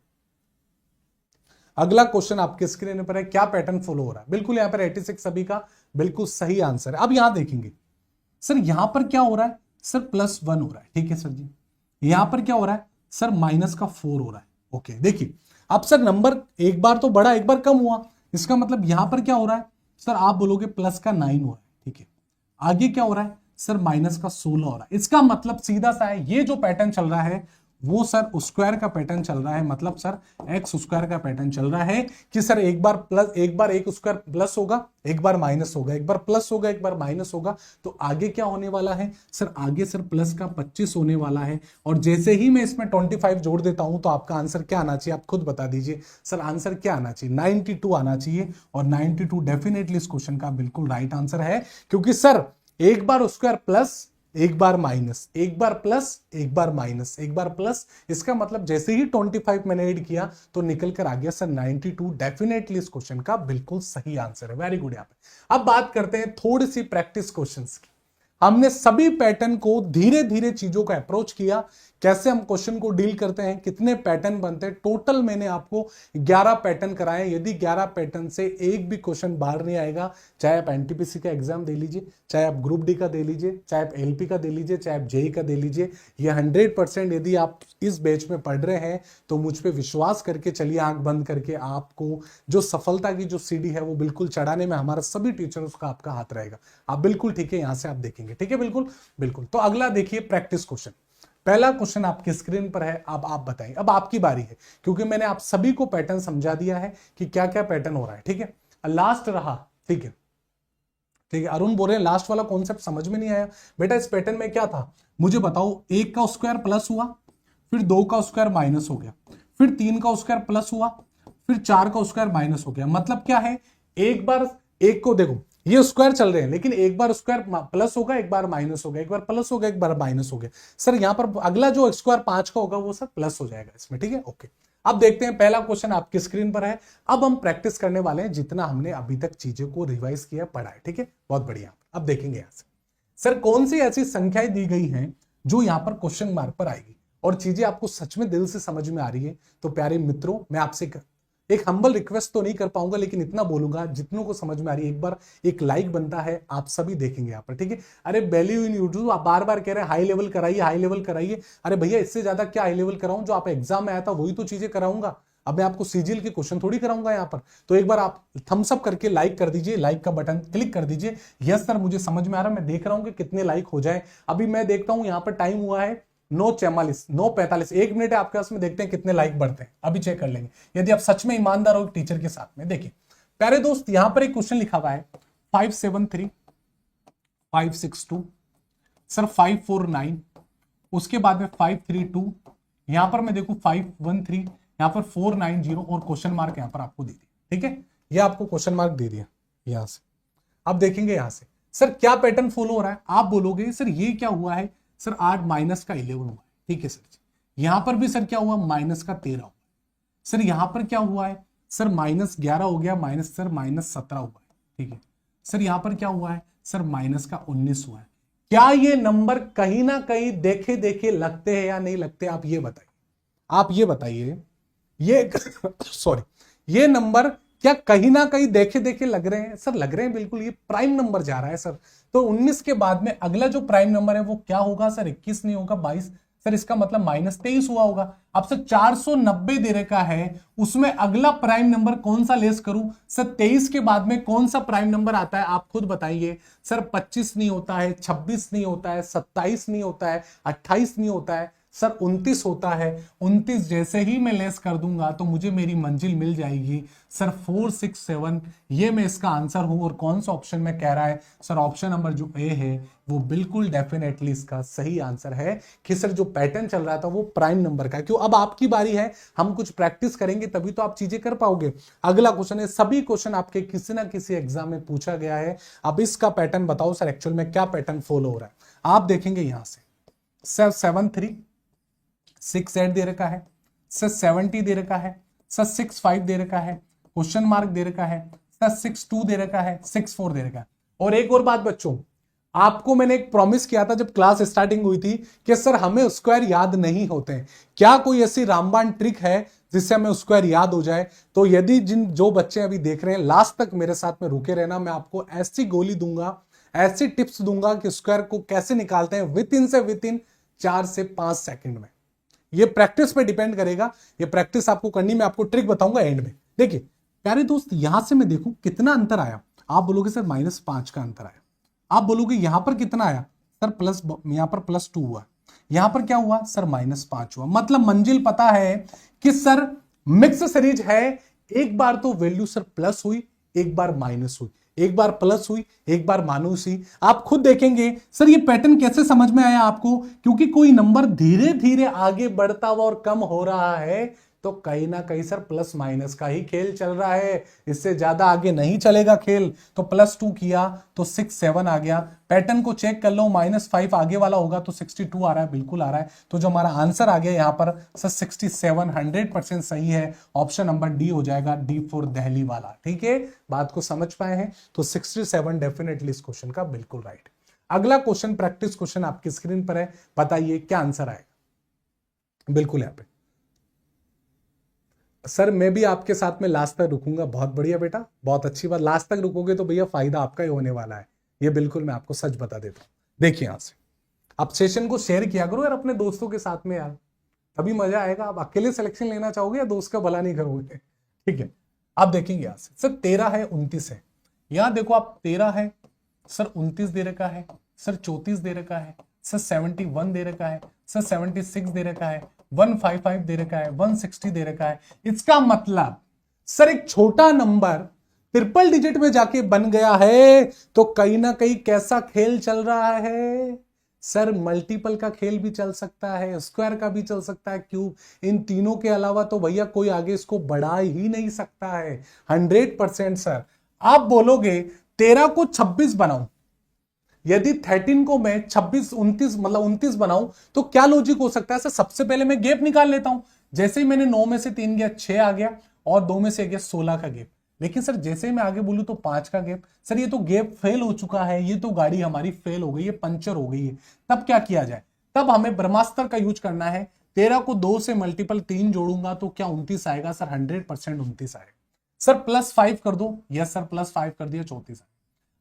अगला क्वेश्चन आपके स्क्रीन पर है, क्या पैटर्न फॉलो हो रहा है? बिल्कुल यहाँ पर 86 सभी का बिल्कुल सही आंसर है। अब यहां देखेंगे सर यहां पर क्या हो रहा है, सर प्लस 1 हो रहा है। ठीक है सर जी, यहां पर क्या हो रहा है सर, माइनस का 4 हो रहा है। ओके, देखिए अब सर नंबर एक बार तो बढ़ा, एक बार कम हुआ, इसका मतलब यहां पर क्या हो रहा है सर, आप बोलोगे प्लस का 9 हो रहा है। ठीक है, आगे क्या हो रहा है सर, माइनस का 16 हो रहा है। इसका मतलब सीधा सा है, ये जो पैटर्न चल रहा है वो सर स्क्वायर का पैटर्न चल रहा है, मतलब सर एक्स स्क्वायर का पैटर्न चल रहा है कि सर एक बार प्लस, एक बार एक स्क्वायर प्लस होगा, एक बार माइनस होगा, एक बार प्लस होगा, एक बार माइनस होगा। तो आगे क्या होने वाला है सर, आगे सर प्लस का 25 होने वाला है। और जैसे ही मैं इसमें 25 जोड़ देता हूं तो आपका आंसर क्या आना चाहिए, आप खुद बता दीजिए सर, आंसर क्या आना चाहिए? 92 आना चाहिए। और 92 डेफिनेटली इस क्वेश्चन का बिल्कुल राइट आंसर है, क्योंकि सर एक बार स्क्वायर प्लस, एक बार माइनस, एक बार प्लस, एक बार माइनस, एक बार प्लस, इसका मतलब जैसे ही 25 मैंने ऐड किया तो निकल कर आ गया सर 92। डेफिनेटली इस क्वेश्चन का बिल्कुल सही आंसर है। Very good. यहाँ पे अब बात करते हैं थोड़ी सी प्रैक्टिस क्वेश्चंस की। हमने सभी पैटर्न को धीरे धीरे चीजों का अप्रोच किया, कैसे हम क्वेश्चन को डील करते हैं, कितने पैटर्न बनते हैं। टोटल मैंने आपको 11 पैटर्न कराए। यदि 11 पैटर्न से एक भी क्वेश्चन बाहर नहीं आएगा, चाहे आप एनटीपीसी का एग्जाम दे लीजिए, चाहे आप ग्रुप डी का दे लीजिए, चाहे आप एलपी का दे लीजिए, चाहे आप जेई का दे लीजिए, ये 100% यदि आप इस बैच में पढ़ रहे हैं तो मुझ पे विश्वास करके चलिए, आंख बंद करके आपको जो सफलता की जो सीढ़ी है वो बिल्कुल चढ़ाने में हमारा सभी टीचर्स का आपका हाथ रहेगा। आप बिल्कुल ठीक है, यहां से आप देखेंगे। ठीक है, बिल्कुल बिल्कुल। तो अगला देखिए प्रैक्टिस क्वेश्चन। पहला क्वेश्चन आपकी स्क्रीन पर है, अब आप बताएं। अब आपकी बारी है, क्योंकि मैंने आप सभी को पैटर्न समझा दिया है कि क्या क्या पैटर्न हो रहा है। ठीक है, लास्ट रहा। ठीक है, ठीक है, अरुण बोल रहे हैं लास्ट वाला कॉन्सेप्ट समझ में नहीं आया। बेटा इस पैटर्न में क्या था मुझे बताओ, एक का स्क्वायर प्लस हुआ, फिर 2 का स्क्वायर माइनस हो गया, फिर 3 का स्क्वायर प्लस हुआ, फिर 4 का स्क्वायर माइनस हो गया। मतलब क्या है, एक बार एक को देखो, ये स्क्वायर चल रहे हैं, लेकिन एक बार स्क्वायर प्लस होगा, एक बार माइनस होगा, एक बार प्लस होगा, एक बार माइनस हो गया। सर यहां पर अगला जो स्क्वायर 5 का होगा वो सर प्लस हो जाएगा इसमें। ठीक है, ओके। अब देखते हैं, पहला क्वेश्चन आपकी स्क्रीन पर है। अब हम प्रैक्टिस करने वाले हैं जितना हमने अभी तक चीजों को रिवाइज किया, पढ़ा है। ठीक है, बहुत बढ़िया। अब देखेंगे यहां से सर कौन सी ऐसी संख्याएं दी गई हैं जो यहां पर क्वेश्चन मार्क पर आएगी और चीजें आपको सच में दिल से समझ में आ रही है। तो प्यारे मित्रों, मैं आपसे एक हम्बल रिक्वेस्ट तो नहीं कर पाऊंगा, लेकिन इतना बोलूंगा, जितनों को समझ में आ रही है एक बार एक लाइक बनता है, आप सभी देखेंगे यहाँ पर। ठीक है, अरे वैल्यू इन यूट्यूब आप बार बार कह रहे हैं हाई लेवल कराइए, हाई लेवल कराइए। अरे भैया इससे ज्यादा क्या हाई लेवल कराऊं, जो आप एग्जाम में आया था वही तो चीजें कराऊंगा। अब मैं आपको सीजीएल के क्वेश्चन थोड़ी कराऊंगा यहाँ पर। तो एक बार आप थम्स अप करके लाइक कर दीजिए, लाइक का बटन क्लिक कर दीजिए। यस सर मुझे समझ में आ रहा है, मैं देख रहा हूं कि कितने लाइक हो जाए। अभी मैं देखता हूं यहाँ पर टाइम हुआ है 9:44, 9:45, 1 मिनट है आपके पास में, देखते हैं कितने लाइक बढ़ते हैं, अभी चेक कर लेंगे यदि आप सच में ईमानदार हो टीचर के साथ में। देखिए प्यारे दोस्त, यहां पर एक क्वेश्चन लिखा हुआ है 573, 562, सर 549, उसके बाद में 532, यहां पर मैं देखू 513, यहां पर 490 और क्वेश्चन मार्क यहां पर आपको दे दिया। ठीक है, यह आपको क्वेश्चन मार्क दे दिया यहां से। अब देखेंगे यहां से सर क्या पैटर्न फॉलो हो रहा है। आप बोलोगे सर ये क्या हुआ है, सर 8 माइनस का 11 हुआ है। ठीक है सर, यहां पर भी सर क्या हुआ, माइनस का 13 हुआ। सर यहां पर क्या हुआ है, सर -11 हो गया, माइनस सर -17 हुआ है। ठीक है सर, यहां पर क्या हुआ है, सर माइनस का 19 हुआ है। क्या ये नंबर कहीं ना कहीं देखे देखे लगते हैं या नहीं लगते, आप ये बताइए। आप ये बताइए, ये सॉरी, ये नंबर क्या कहीं ना कहीं देखे देखे लग रहे हैं? सर लग रहे हैं बिल्कुल, ये प्राइम नंबर जा रहा है सर। तो 19 के बाद में अगला जो प्राइम नंबर है वो क्या होगा सर, 21 नहीं होगा, 22। सर इसका मतलब -23 हुआ होगा। अब सर 490 दे रखा है, उसमें अगला प्राइम नंबर कौन सा लेस करूं? सर 23 के बाद में कौन सा प्राइम नंबर आता है, आप खुद बताइए। सर 25 नहीं होता है, 26 नहीं होता है, 27 नहीं होता है, 28 नहीं होता है, सर 29 होता है, 29 जैसे ही मैं लेस कर दूंगा तो मुझे मेरी मंजिल मिल जाएगी सर 467। ये मैं इसका आंसर हूं। और कौन सा ऑप्शन में कह रहा है सर, ऑप्शन नंबर जो ए है वो बिल्कुल डेफिनेटली इसका सही आंसर है कि सर जो पैटर्न चल रहा था वो प्राइम नंबर का। क्यों, अब आपकी बारी है, हम कुछ प्रैक्टिस करेंगे तभी तो आप चीजें कर पाओगे। अगला क्वेश्चन है, सभी क्वेश्चन आपके किसी ना किसी एग्जाम में पूछा गया है। अब इसका पैटर्न बताओ सर, एक्चुअल में क्या पैटर्न फॉलो हो रहा है। आप देखेंगे यहां से सर 736 8 दे रखा है, सर 70 दे रखा है, सर 65 दे रखा है, क्वेश्चन मार्क दे रखा है, सर 62 दे रखा है, 64 दे रखा है। और एक और बात बच्चों, आपको मैंने एक प्रॉमिस किया था जब क्लास स्टार्टिंग हुई थी कि सर हमें स्क्वायर याद नहीं होते हैं। क्या कोई ऐसी रामबाण ट्रिक है जिससे हमें स्क्वायर याद हो जाए? तो यदि जो बच्चे अभी देख रहे हैं लास्ट तक मेरे साथ में रुके रहना, मैं आपको ऐसी गोली दूंगा, ऐसी टिप्स दूंगा कि स्क्वायर को कैसे निकालते हैं विद इन 4 से 5 सेकंड में। ये प्रैक्टिस पे डिपेंड करेगा, ये प्रैक्टिस आपको करनी, मैं आपको ट्रिक बताऊंगा एंड में। देखिए प्यारे दोस्त, यहां से मैं देखूं कितना अंतर आया। आप बोलोगे सर -5 का अंतर आया। आप बोलोगे यहां पर कितना आया सर, प्लस, यहां पर +2 हुआ, यहां पर क्या हुआ सर -5 हुआ। मतलब मंजिल पता है कि सर मिक्स सीरीज है, एक बार तो वैल्यू सर प्लस हुई, एक बार माइनस हुई, एक बार प्लस हुई, एक बार माइनस हुई। आप खुद देखेंगे सर ये पैटर्न कैसे समझ में आया आपको, क्योंकि कोई नंबर धीरे धीरे आगे बढ़ता हुआ और कम हो रहा है तो कहीं ना कहीं सर प्लस माइनस का ही खेल चल रहा है, इससे ज्यादा आगे नहीं चलेगा खेल। तो +2 किया तो 67 आ गया। पैटर्न को चेक कर लो, -5 आगे वाला होगा तो 62 आ रहा है, बिल्कुल आ रहा है। तो जो हमारा आंसर आ गया यहाँ पर सर 67 100% सही है। ऑप्शन नंबर डी हो जाएगा, डी फॉर दिल्ली वाला। ठीक है, बात को समझ पाए हैं? तो 67 डेफिनेटली इस क्वेश्चन का बिल्कुल राइट। अगला क्वेश्चन प्रैक्टिस क्वेश्चन आपकी स्क्रीन पर है, बताइए क्या आंसर आएगा। बिल्कुल यहाँ पे सर मैं भी आपके साथ में लास्ट तक रुकूंगा। बहुत बढ़िया बेटा, बहुत अच्छी बात। लास्ट तक रुकोगे तो भैया फायदा आपका ही होने वाला है, ये बिल्कुल मैं आपको सच बता देता हूं। देखिए यहां से आप सेशन को शेयर किया करो यार अपने दोस्तों के साथ में यार, तभी मजा आएगा। आप अकेले सिलेक्शन लेना चाहोगे या दोस्त का भला नहीं करोगे? ठीक है, आप देखेंगे यहां से सर 13 है, 29 है। यहां देखो आप 13 है सर, 29 दे रखा है सर, 34 दे रखा है सर, 71 दे रखा है सर, 76 दे रखा है, 155 दे रखा है, 160 दे रखा है। इसका मतलब सर एक छोटा नंबर ट्रिपल डिजिट में जाके बन गया है तो कहीं ना कहीं कैसा खेल चल रहा है सर, मल्टीपल का खेल भी चल सकता है, स्क्वायर का भी चल सकता है, क्यूब, इन तीनों के अलावा तो भैया कोई आगे इसको बढ़ा ही नहीं सकता है 100% सर। आप बोलोगे 13 को 26 बनाऊं, यदि 13 को मैं 26 29 मतलब 29 बनाऊं तो क्या लॉजिक हो सकता है सर? सबसे पहले मैं गैप निकाल लेता हूं। जैसे ही मैंने 9 में से 3 गया 6 आ गया और 2 में से गया 16 का गैप। लेकिन सर जैसे ही मैं आगे बोलूं तो 5 का गैप। सर ये तो गैप फेल हो चुका है, ये तो गाड़ी हमारी फेल हो गई है, पंचर हो गई है। तब क्या किया जाए? तब हमें ब्रह्मास्त्र का यूज करना है। 13 को 2 से मल्टीपल 3 जोड़ूंगा तो क्या 29 आएगा सर? 100% 29 आएगा। सर +5 कर दो, यस सर +5 कर दिया, 34 आएगा।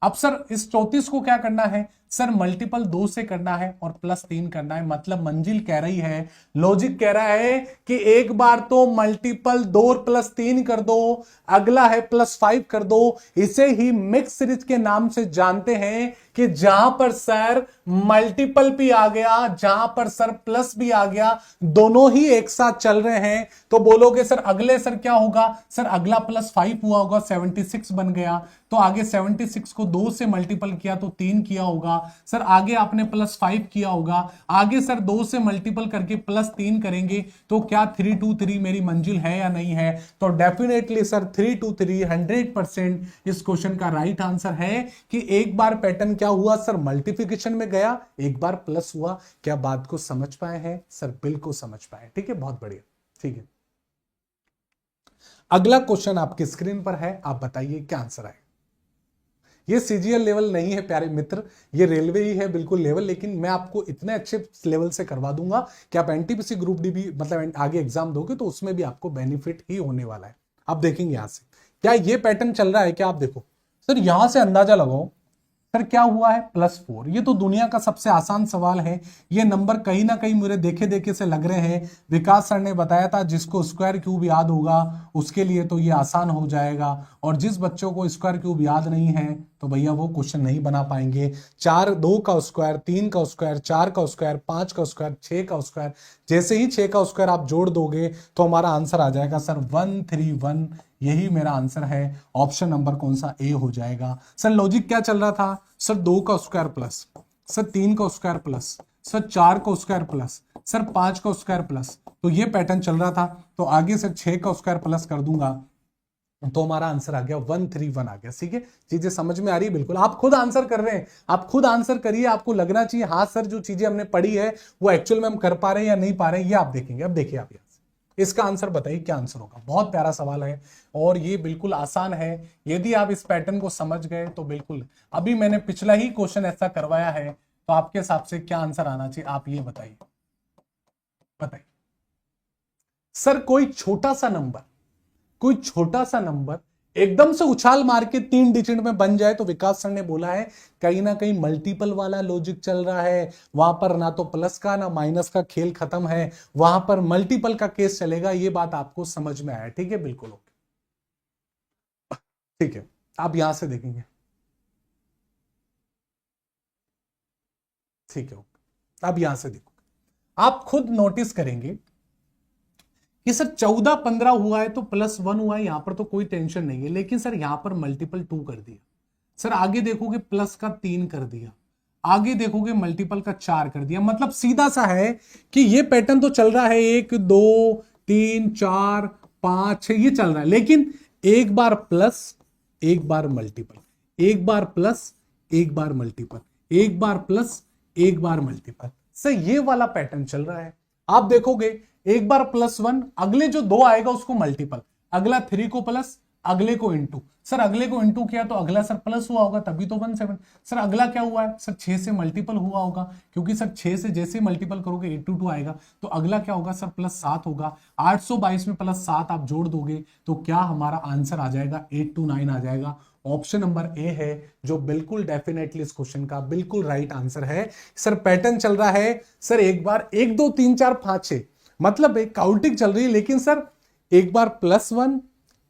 अब सर इस 34 को क्या करना है सर? मल्टीपल 2 से करना है और +3 करना है। मतलब मंजिल कह रही है, लॉजिक कह रहा है कि एक बार तो मल्टीपल 2 और +3 कर दो, अगला है +5 कर दो। इसे ही मिक्स सीरीज के नाम से जानते हैं कि जहां पर सर मल्टीपल भी आ गया, जहां पर सर प्लस भी आ गया, दोनों ही एक साथ चल रहे हैं। तो बोलोगे सर अगले सर क्या होगा? सर अगला +5 हुआ होगा, 76 बन गया। तो आगे 76 को 2 से मल्टीपल किया तो 3 किया होगा। सर आगे आपने +5 किया होगा, आगे सर 2 से मल्टीपल करके +3 करेंगे तो क्या 323 मेरी मंजिल है या नहीं है? तो डेफिनेटली सर 323 100% इस क्वेश्चन का राइट आंसर है कि एक बार पैटर्न क्या हुआ सर? मल्टीप्लिकेशन में गया, एक बार प्लस हुआ। क्या बात को समझ पाए हैं सर? बिल्कुल समझ पाए। ठीक है, बहुत बढ़िया। ठीक है, अगला क्वेश्चन आपकी स्क्रीन पर है, आप बताइए क्या आंसर है। ये सीजीएल लेवल नहीं है प्यारे मित्र, ये रेलवे ही है बिल्कुल लेवल, लेकिन मैं आपको इतने अच्छे लेवल से करवा दूंगा कि आप एनटीपीसी ग्रुप डी भी मतलब आगे एग्जाम दोगे तो उसमें भी आपको बेनिफिट ही होने वाला है। आप देखेंगे यहां से क्या ये पैटर्न चल रहा है क्या? आप देखो सर, यहां से अंदाजा लगाओ सर क्या हुआ है? +4। ये तो दुनिया का सबसे आसान सवाल है। ये नंबर कहीं ना कहीं मेरे देखे देखे से लग रहे हैं। विकास सर ने बताया था जिसको स्क्वायर क्यूब याद होगा उसके लिए तो ये आसान हो जाएगा, और जिस बच्चों को स्क्वायर क्यूब याद नहीं है तो तो भैया वो क्वेश्चन नहीं बना पाएंगे। 4 2 का स्क्वायर, 3 का स्क्वायर, 4 का स्क्वायर, 5 का स्क्वायर, 6 का स्क्वायर, जैसे ही 6 का स्क्वायर आप जोड़ दोगे तो हमारा आंसर आ जाएगा सर 131। यही मेरा आंसर है। ऑप्शन नंबर कौन सा, ए हो जाएगा। सर लॉजिक क्या चल रहा था, सर 2 का स्क्वायर प्लस, सर 3 का स्क्वायर प्लस, सर 4 का स्क्वायर प्लस, सर 5 का स्क्वायर प्लस, तो ये पैटर्न चल रहा था। तो आगे सर 6 का स्क्वायर प्लस कर दूंगा तो हमारा आंसर आ गया 131 आ गया। ठीक है, चीजें समझ में आ रही है? बिल्कुल, आप खुद आंसर कर रहे हैं, आप खुद आंसर करिए। आपको लगना चाहिए हाँ सर जो चीजें हमने पढ़ी है वो एक्चुअल में हम कर पा रहे हैं या नहीं पा रहे हैं, ये आप देखेंगे। अब देखिए आप यहाँ से इसका आंसर बताइए क्या आंसर होगा। बहुत प्यारा सवाल है और ये बिल्कुल आसान है। यदि आप इस पैटर्न को समझ गए तो बिल्कुल, अभी मैंने पिछला ही क्वेश्चन ऐसा करवाया है, तो आपके हिसाब से क्या आंसर आना चाहिए, आप ये बताइए। सर कोई छोटा सा नंबर एकदम से उछाल मार के 3 डिजिट में बन जाए, तो विकास सर ने बोला है कहीं ना कहीं मल्टीपल वाला लॉजिक चल रहा है। वहां पर ना तो प्लस का ना माइनस का खेल खत्म है, वहां पर मल्टीपल का केस चलेगा। ये बात आपको समझ में आया? ठीक है, बिल्कुल ओके। ठीक है, आप यहां से देखेंगे। ठीक है, अब यहां से देखो, आप खुद नोटिस करेंगे कि सर 14-15 हुआ है तो +1 हुआ है, यहां पर तो कोई टेंशन नहीं है। लेकिन सर यहां पर मल्टीपल 2 कर दिया, सर आगे देखोगे प्लस का 3 कर दिया, आगे देखोगे मल्टीपल का 4 कर दिया। मतलब सीधा सा है कि ये पैटर्न तो चल रहा है 1 2 3 4 5 6 ये चल रहा है, लेकिन एक बार प्लस एक बार मल्टीपल, एक बार प्लस एक बार मल्टीपल, एक बार प्लस एक बार मल्टीपल। सर ये वाला पैटर्न चल रहा है। आप देखोगे एक बार +1, अगले जो 2 आएगा उसको मल्टीपल, अगला 3 को प्लस, अगले को इंटू। सर अगले को इंटू किया तो अगला सर प्लस हुआ होगा, तभी तो 17। सर अगला क्या हुआ है, सर 6 से मल्टीपल हुआ होगा, क्योंकि सर 6 से जैसे मल्टीपल करोगे 822 आएगा, तो अगला क्या होगा सर +7 होगा। 822 में +7 आप जोड़ दोगे तो क्या हमारा आंसर आ जाएगा 829 आ जाएगा। ऑप्शन नंबर ए है जो बिल्कुल डेफिनेटली इस क्वेश्चन का बिल्कुल राइट आंसर है। सर पैटर्न चल रहा है सर एक बार 1 2 3 4 5 6, मतलब एक काउंटिंग चल रही है, लेकिन सर एक बार +1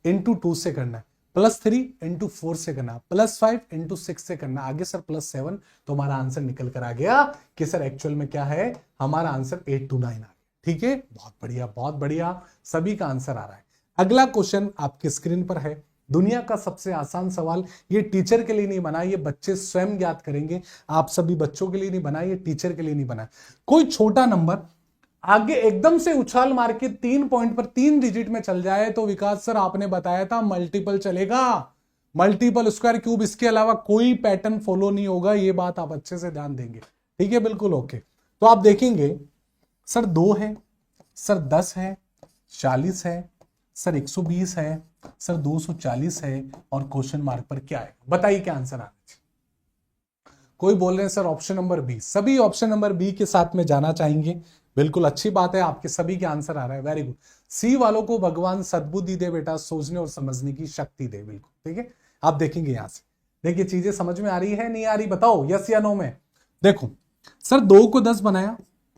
× 2 से करना है, +3 × 4 से करना, +5 × 6 से करना, आगे सर +7, तो हमारा आंसर निकल कर आ गया कि सर एक्चुअल में क्या है, हमारा आंसर 829 आ गया। ठीक है, बहुत बढ़िया बहुत बढ़िया, सभी का आंसर आ रहा है। अगला क्वेश्चन आपकी स्क्रीन पर है, दुनिया का सबसे आसान सवाल। ये टीचर के लिए नहीं बना, ये बच्चे स्वयं ज्ञात करेंगे। आप सभी बच्चों के लिए नहीं बना, ये टीचर के लिए नहीं बना। कोई छोटा नंबर आगे एकदम से उछाल मार के 3 पॉइंट पर 3 डिजिट में चल जाए, तो विकास सर आपने बताया था मल्टीपल चलेगा, मल्टीपल स्क्वायर क्यूब, इसके अलावा कोई पैटर्न फॉलो नहीं होगा। ये बात आप अच्छे से ध्यान देंगे। ठीक है, बिल्कुल ओके। तो आप देखेंगे सर 2 है, सर 10 है, 40 है, सर 120 है, सर 240 है, और क्वेश्चन मार्क पर क्या है, बताइए क्या आंसर आना चाहिए। कोई बोल रहे हैं सर ऑप्शन नंबर बी, सभी ऑप्शन नंबर बी के साथ में जाना चाहेंगे। बिल्कुल अच्छी बात है, आपके सभी के आंसर आ रहा है, वेरी गुड। सी वालों को भगवान सद्बुद्धि दे बेटा, सोचने और समझने की शक्ति दे। बिल्कुल ठीक है, आप देखेंगे यहां से, देखिए चीजें समझ में आ रही है नहीं आ रही, बताओ यस या नो में। देखो सर 2 को 10 बनाया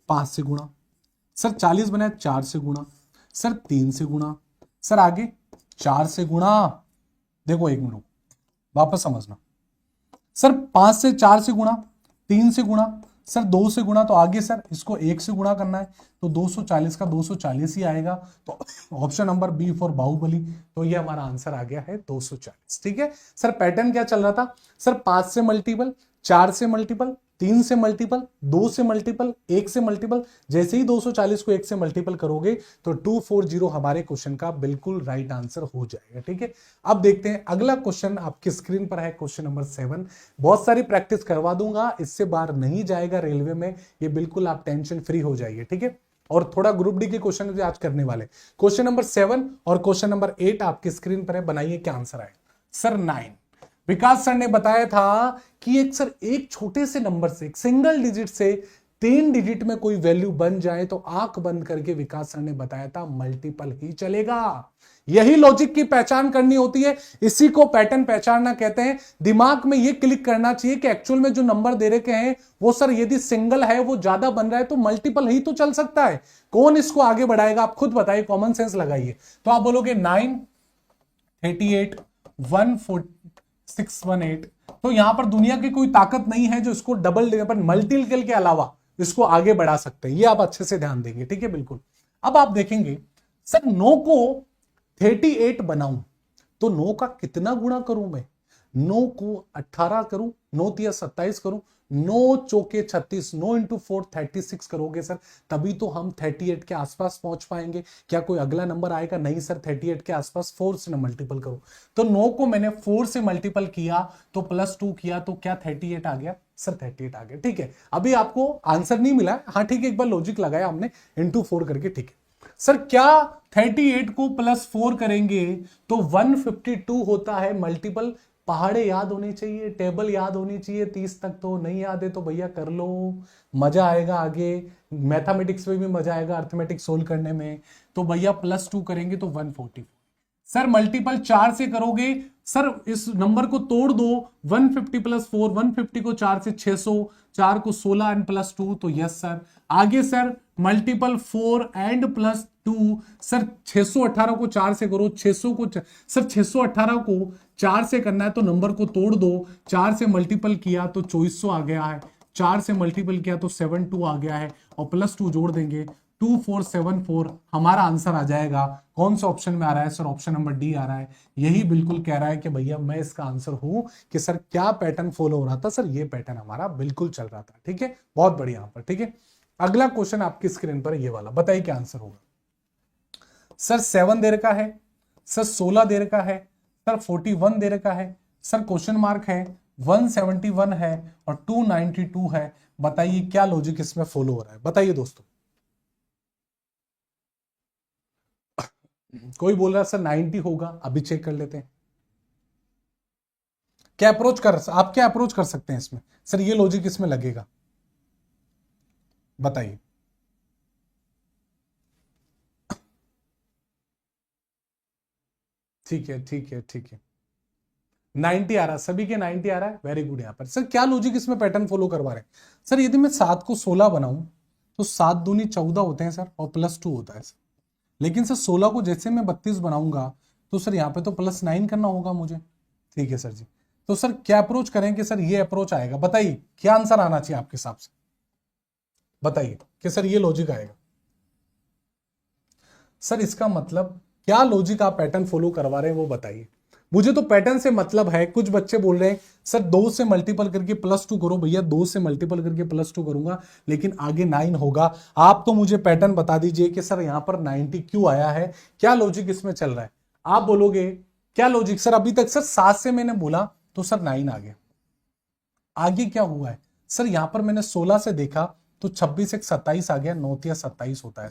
5 से गुणा, सर 40 बनाया 4 से गुणा, सर 3 से गुणा, सर आगे 4 से गुणा। देखो एक मिनट वापस समझना, सर 5 से 4 से गुणा, 3 से गुणा, सर 2 से गुणा, तो आगे सर इसको 1 से गुणा करना है, तो 240 का 240 ही आएगा। तो option number B for Baahubali, तो ये हमारा आंसर आ गया है 240। ठीक है सर, पैटर्न क्या चल रहा था, सर 5 से मल्टीपल, 4 से मल्टीपल, 3 से मल्टीपल, 2 से मल्टीपल, 1 से मल्टीपल। जैसे ही 240 को 1 से मल्टीपल करोगे तो 240 हमारे क्वेश्चन का बिल्कुल राइट आंसर हो जाएगा। ठीक है, अब देखते हैं अगला क्वेश्चन आपकी स्क्रीन पर है, क्वेश्चन नंबर 7। बहुत सारी प्रैक्टिस करवा दूंगा, इससे बाहर नहीं जाएगा रेलवे में, ये बिल्कुल आप टेंशन फ्री हो जाइए। ठीक है, और थोड़ा ग्रुप डी के क्वेश्चन भी आज करने वाले। क्वेश्चन नंबर 7 और क्वेश्चन नंबर 8 आपकी स्क्रीन पर है, बनाइए क्या आंसर आएगा। सर 9, विकास सर ने बताया था कि एक छोटे से नंबर से, एक सिंगल डिजिट से 3 डिजिट में कोई वैल्यू बन जाए तो आंख बंद करके विकास सर ने बताया था मल्टीपल ही चलेगा। यही लॉजिक की पहचान करनी होती है, इसी को पैटर्न पहचानना कहते हैं। दिमाग में यह क्लिक करना चाहिए कि एक्चुअल में जो नंबर दे रखे हैं वो सर यदि सिंगल है, वो ज्यादा बन रहा है, तो मल्टीपल ही तो चल सकता है। कौन इसको आगे बढ़ाएगा, आप खुद बताइए, कॉमन सेंस लगाइए। तो आप बोलोगे 9, 38, 14618, तो यहां पर दुनिया की कोई ताकत नहीं है जो इसको डबल पर मल्टीपल के अलावा इसको आगे बढ़ा सकते हैं। ये आप अच्छे से ध्यान देंगे, ठीक है, बिल्कुल। अब आप देखेंगे सर 9 को 38 बनाऊं तो 9 का कितना गुणा करूं मैं? 9 को 18 करूं, 9 तिया 27 करूं, 9 चौके 36, 9 इंटू 4 36 करोगे सर, तभी तो हम 38 के आसपास पहुंच पाएंगे। क्या कोई अगला नंबर आएगा? नहीं सर, 38 के आसपास 4 से मल्टीपल करो। तो 9 को मैंने 4 से मल्टीपल किया तो +2 किया तो क्या 38 आ गया? सर 38 आ गया, ठीक है। अभी आपको आंसर नहीं मिला, हाँ ठीक है, एक बार लॉजिक लगाया हमने इंटू 4 करके, ठीक है। सर क्या 38 को +4 करेंगे तो 152 होता है मल्टीपल? पहाड़े याद होने चाहिए, टेबल याद होनी चाहिए, 30 तक तो नहीं याद है तो भैया कर लो, मजा आएगा आगे, मैथमेटिक्स में भी मजा आएगा अर्थमेटिक्स सोल्व करने में। तो भैया +2 करेंगे तो 140। सर मल्टीपल 4 से करोगे, सर इस नंबर को तोड़ दो, 150 + 4, 150 को 4 से 600, 4 को 16 एंड +2 तो यस सर। आगे सर मल्टीपल 4 एंड +2, सर 618 को 4 से करो, 600 को सर 618 को 4 से करना है तो नंबर को तोड़ दो, 4 से मल्टीपल किया तो 2400 आ गया है, 4 से मल्टीपल किया तो 72 आ गया है, और +2 जोड़ देंगे 2474, हमारा आंसर आ जाएगा। कौन सा ऑप्शन में आ रहा है सर? ऑप्शन नंबर डी आ रहा है। यही बिल्कुल कह रहा है कि भैया मैं इसका आंसर हूं कि सर क्या पैटर्न फॉलो हो रहा था? सर ये पैटर्न हमारा बिल्कुल चल रहा था, ठीक है, बहुत बढ़िया यहां पर, ठीक है। अगला क्वेश्चन आपकी स्क्रीन पर ये वाला, बताइए क्या आंसर होगा। सर 7 दे रखा है, सर 16 दे रखा है, सर 41 दे रखा है, सर क्वेश्चन मार्क है, 171 है और 292 है। बताइए क्या लॉजिक इसमें फॉलो हो रहा है? बताइए दोस्तों। कोई बोल रहा है सर 90 होगा, अभी चेक कर लेते हैं। क्या अप्रोच कर, आप क्या अप्रोच कर सकते हैं इसमें? सर ये लॉजिक इसमें लगेगा, बताइए। ठीक है, ठीक है, ठीक है, 90 आ रहा है, सभी के 90 आ रहा है, वेरी गुड। यहां पर सर क्या लॉजिक इसमें पैटर्न फॉलो करवा रहे हैं? सर यदि मैं 7 को 16 बनाऊं तो 7 दूनी 14 होते हैं सर, और +2 होता है सर। लेकिन सर 16 को जैसे मैं 32 बनाऊंगा तो सर यहाँ पे तो +9 करना होगा मुझे, ठीक है सर जी। तो सर क्या अप्रोच करें कि सर ये अप्रोच आएगा? बताइए क्या आंसर आना चाहिए आपके हिसाब से, बताइए कि सर ये लॉजिक आएगा। सर इसका मतलब क्या लॉजिक आप पैटर्न फॉलो करवा रहे हैं वो बताइए मुझे। तो पैटर्न से मतलब है, कुछ बच्चे बोल रहे हैं सर 2 से मल्टीपल करके +2 करो। भैया 2 से मल्टीपल करके +2 करूंगा लेकिन आगे 9 होगा। आप तो मुझे पैटर्न बता दीजिए कि सर यहां पर 90 क्यों आया है, क्या लॉजिक इसमें चल रहा है? आप बोलोगे क्या लॉजिक? सर अभी तक सर 7 से मैंने बोला तो सर 9 आ गया, आगे क्या हुआ है? सर यहां पर मैंने 16 से देखा तो 26 एक 27 आ गया, 9 तिया 27 होता है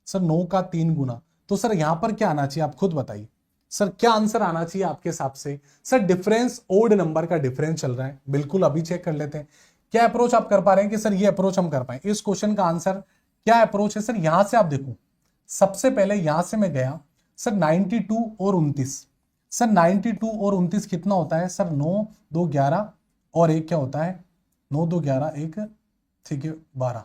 सर 9 का 3 गुना। तो सर यहां पर क्या आना चाहिए आप खुद बताइए, सर क्या आंसर आना चाहिए आपके हिसाब से? सर डिफरेंस, ओड नंबर का डिफरेंस चल रहा है, बिल्कुल अभी चेक कर लेते हैं क्या अप्रोच आप कर पा रहे हैं कि सर ये अप्रोच हम कर पाए। इस क्वेश्चन का आंसर क्या अप्रोच है सर? यहां से आप देखो, सबसे पहले यहां से मैं गया सर 92 और 29, सर 92 और 29 कितना होता है सर? 9 2 11 और 1 क्या होता है? 9 2 11 1, ठीक है 12,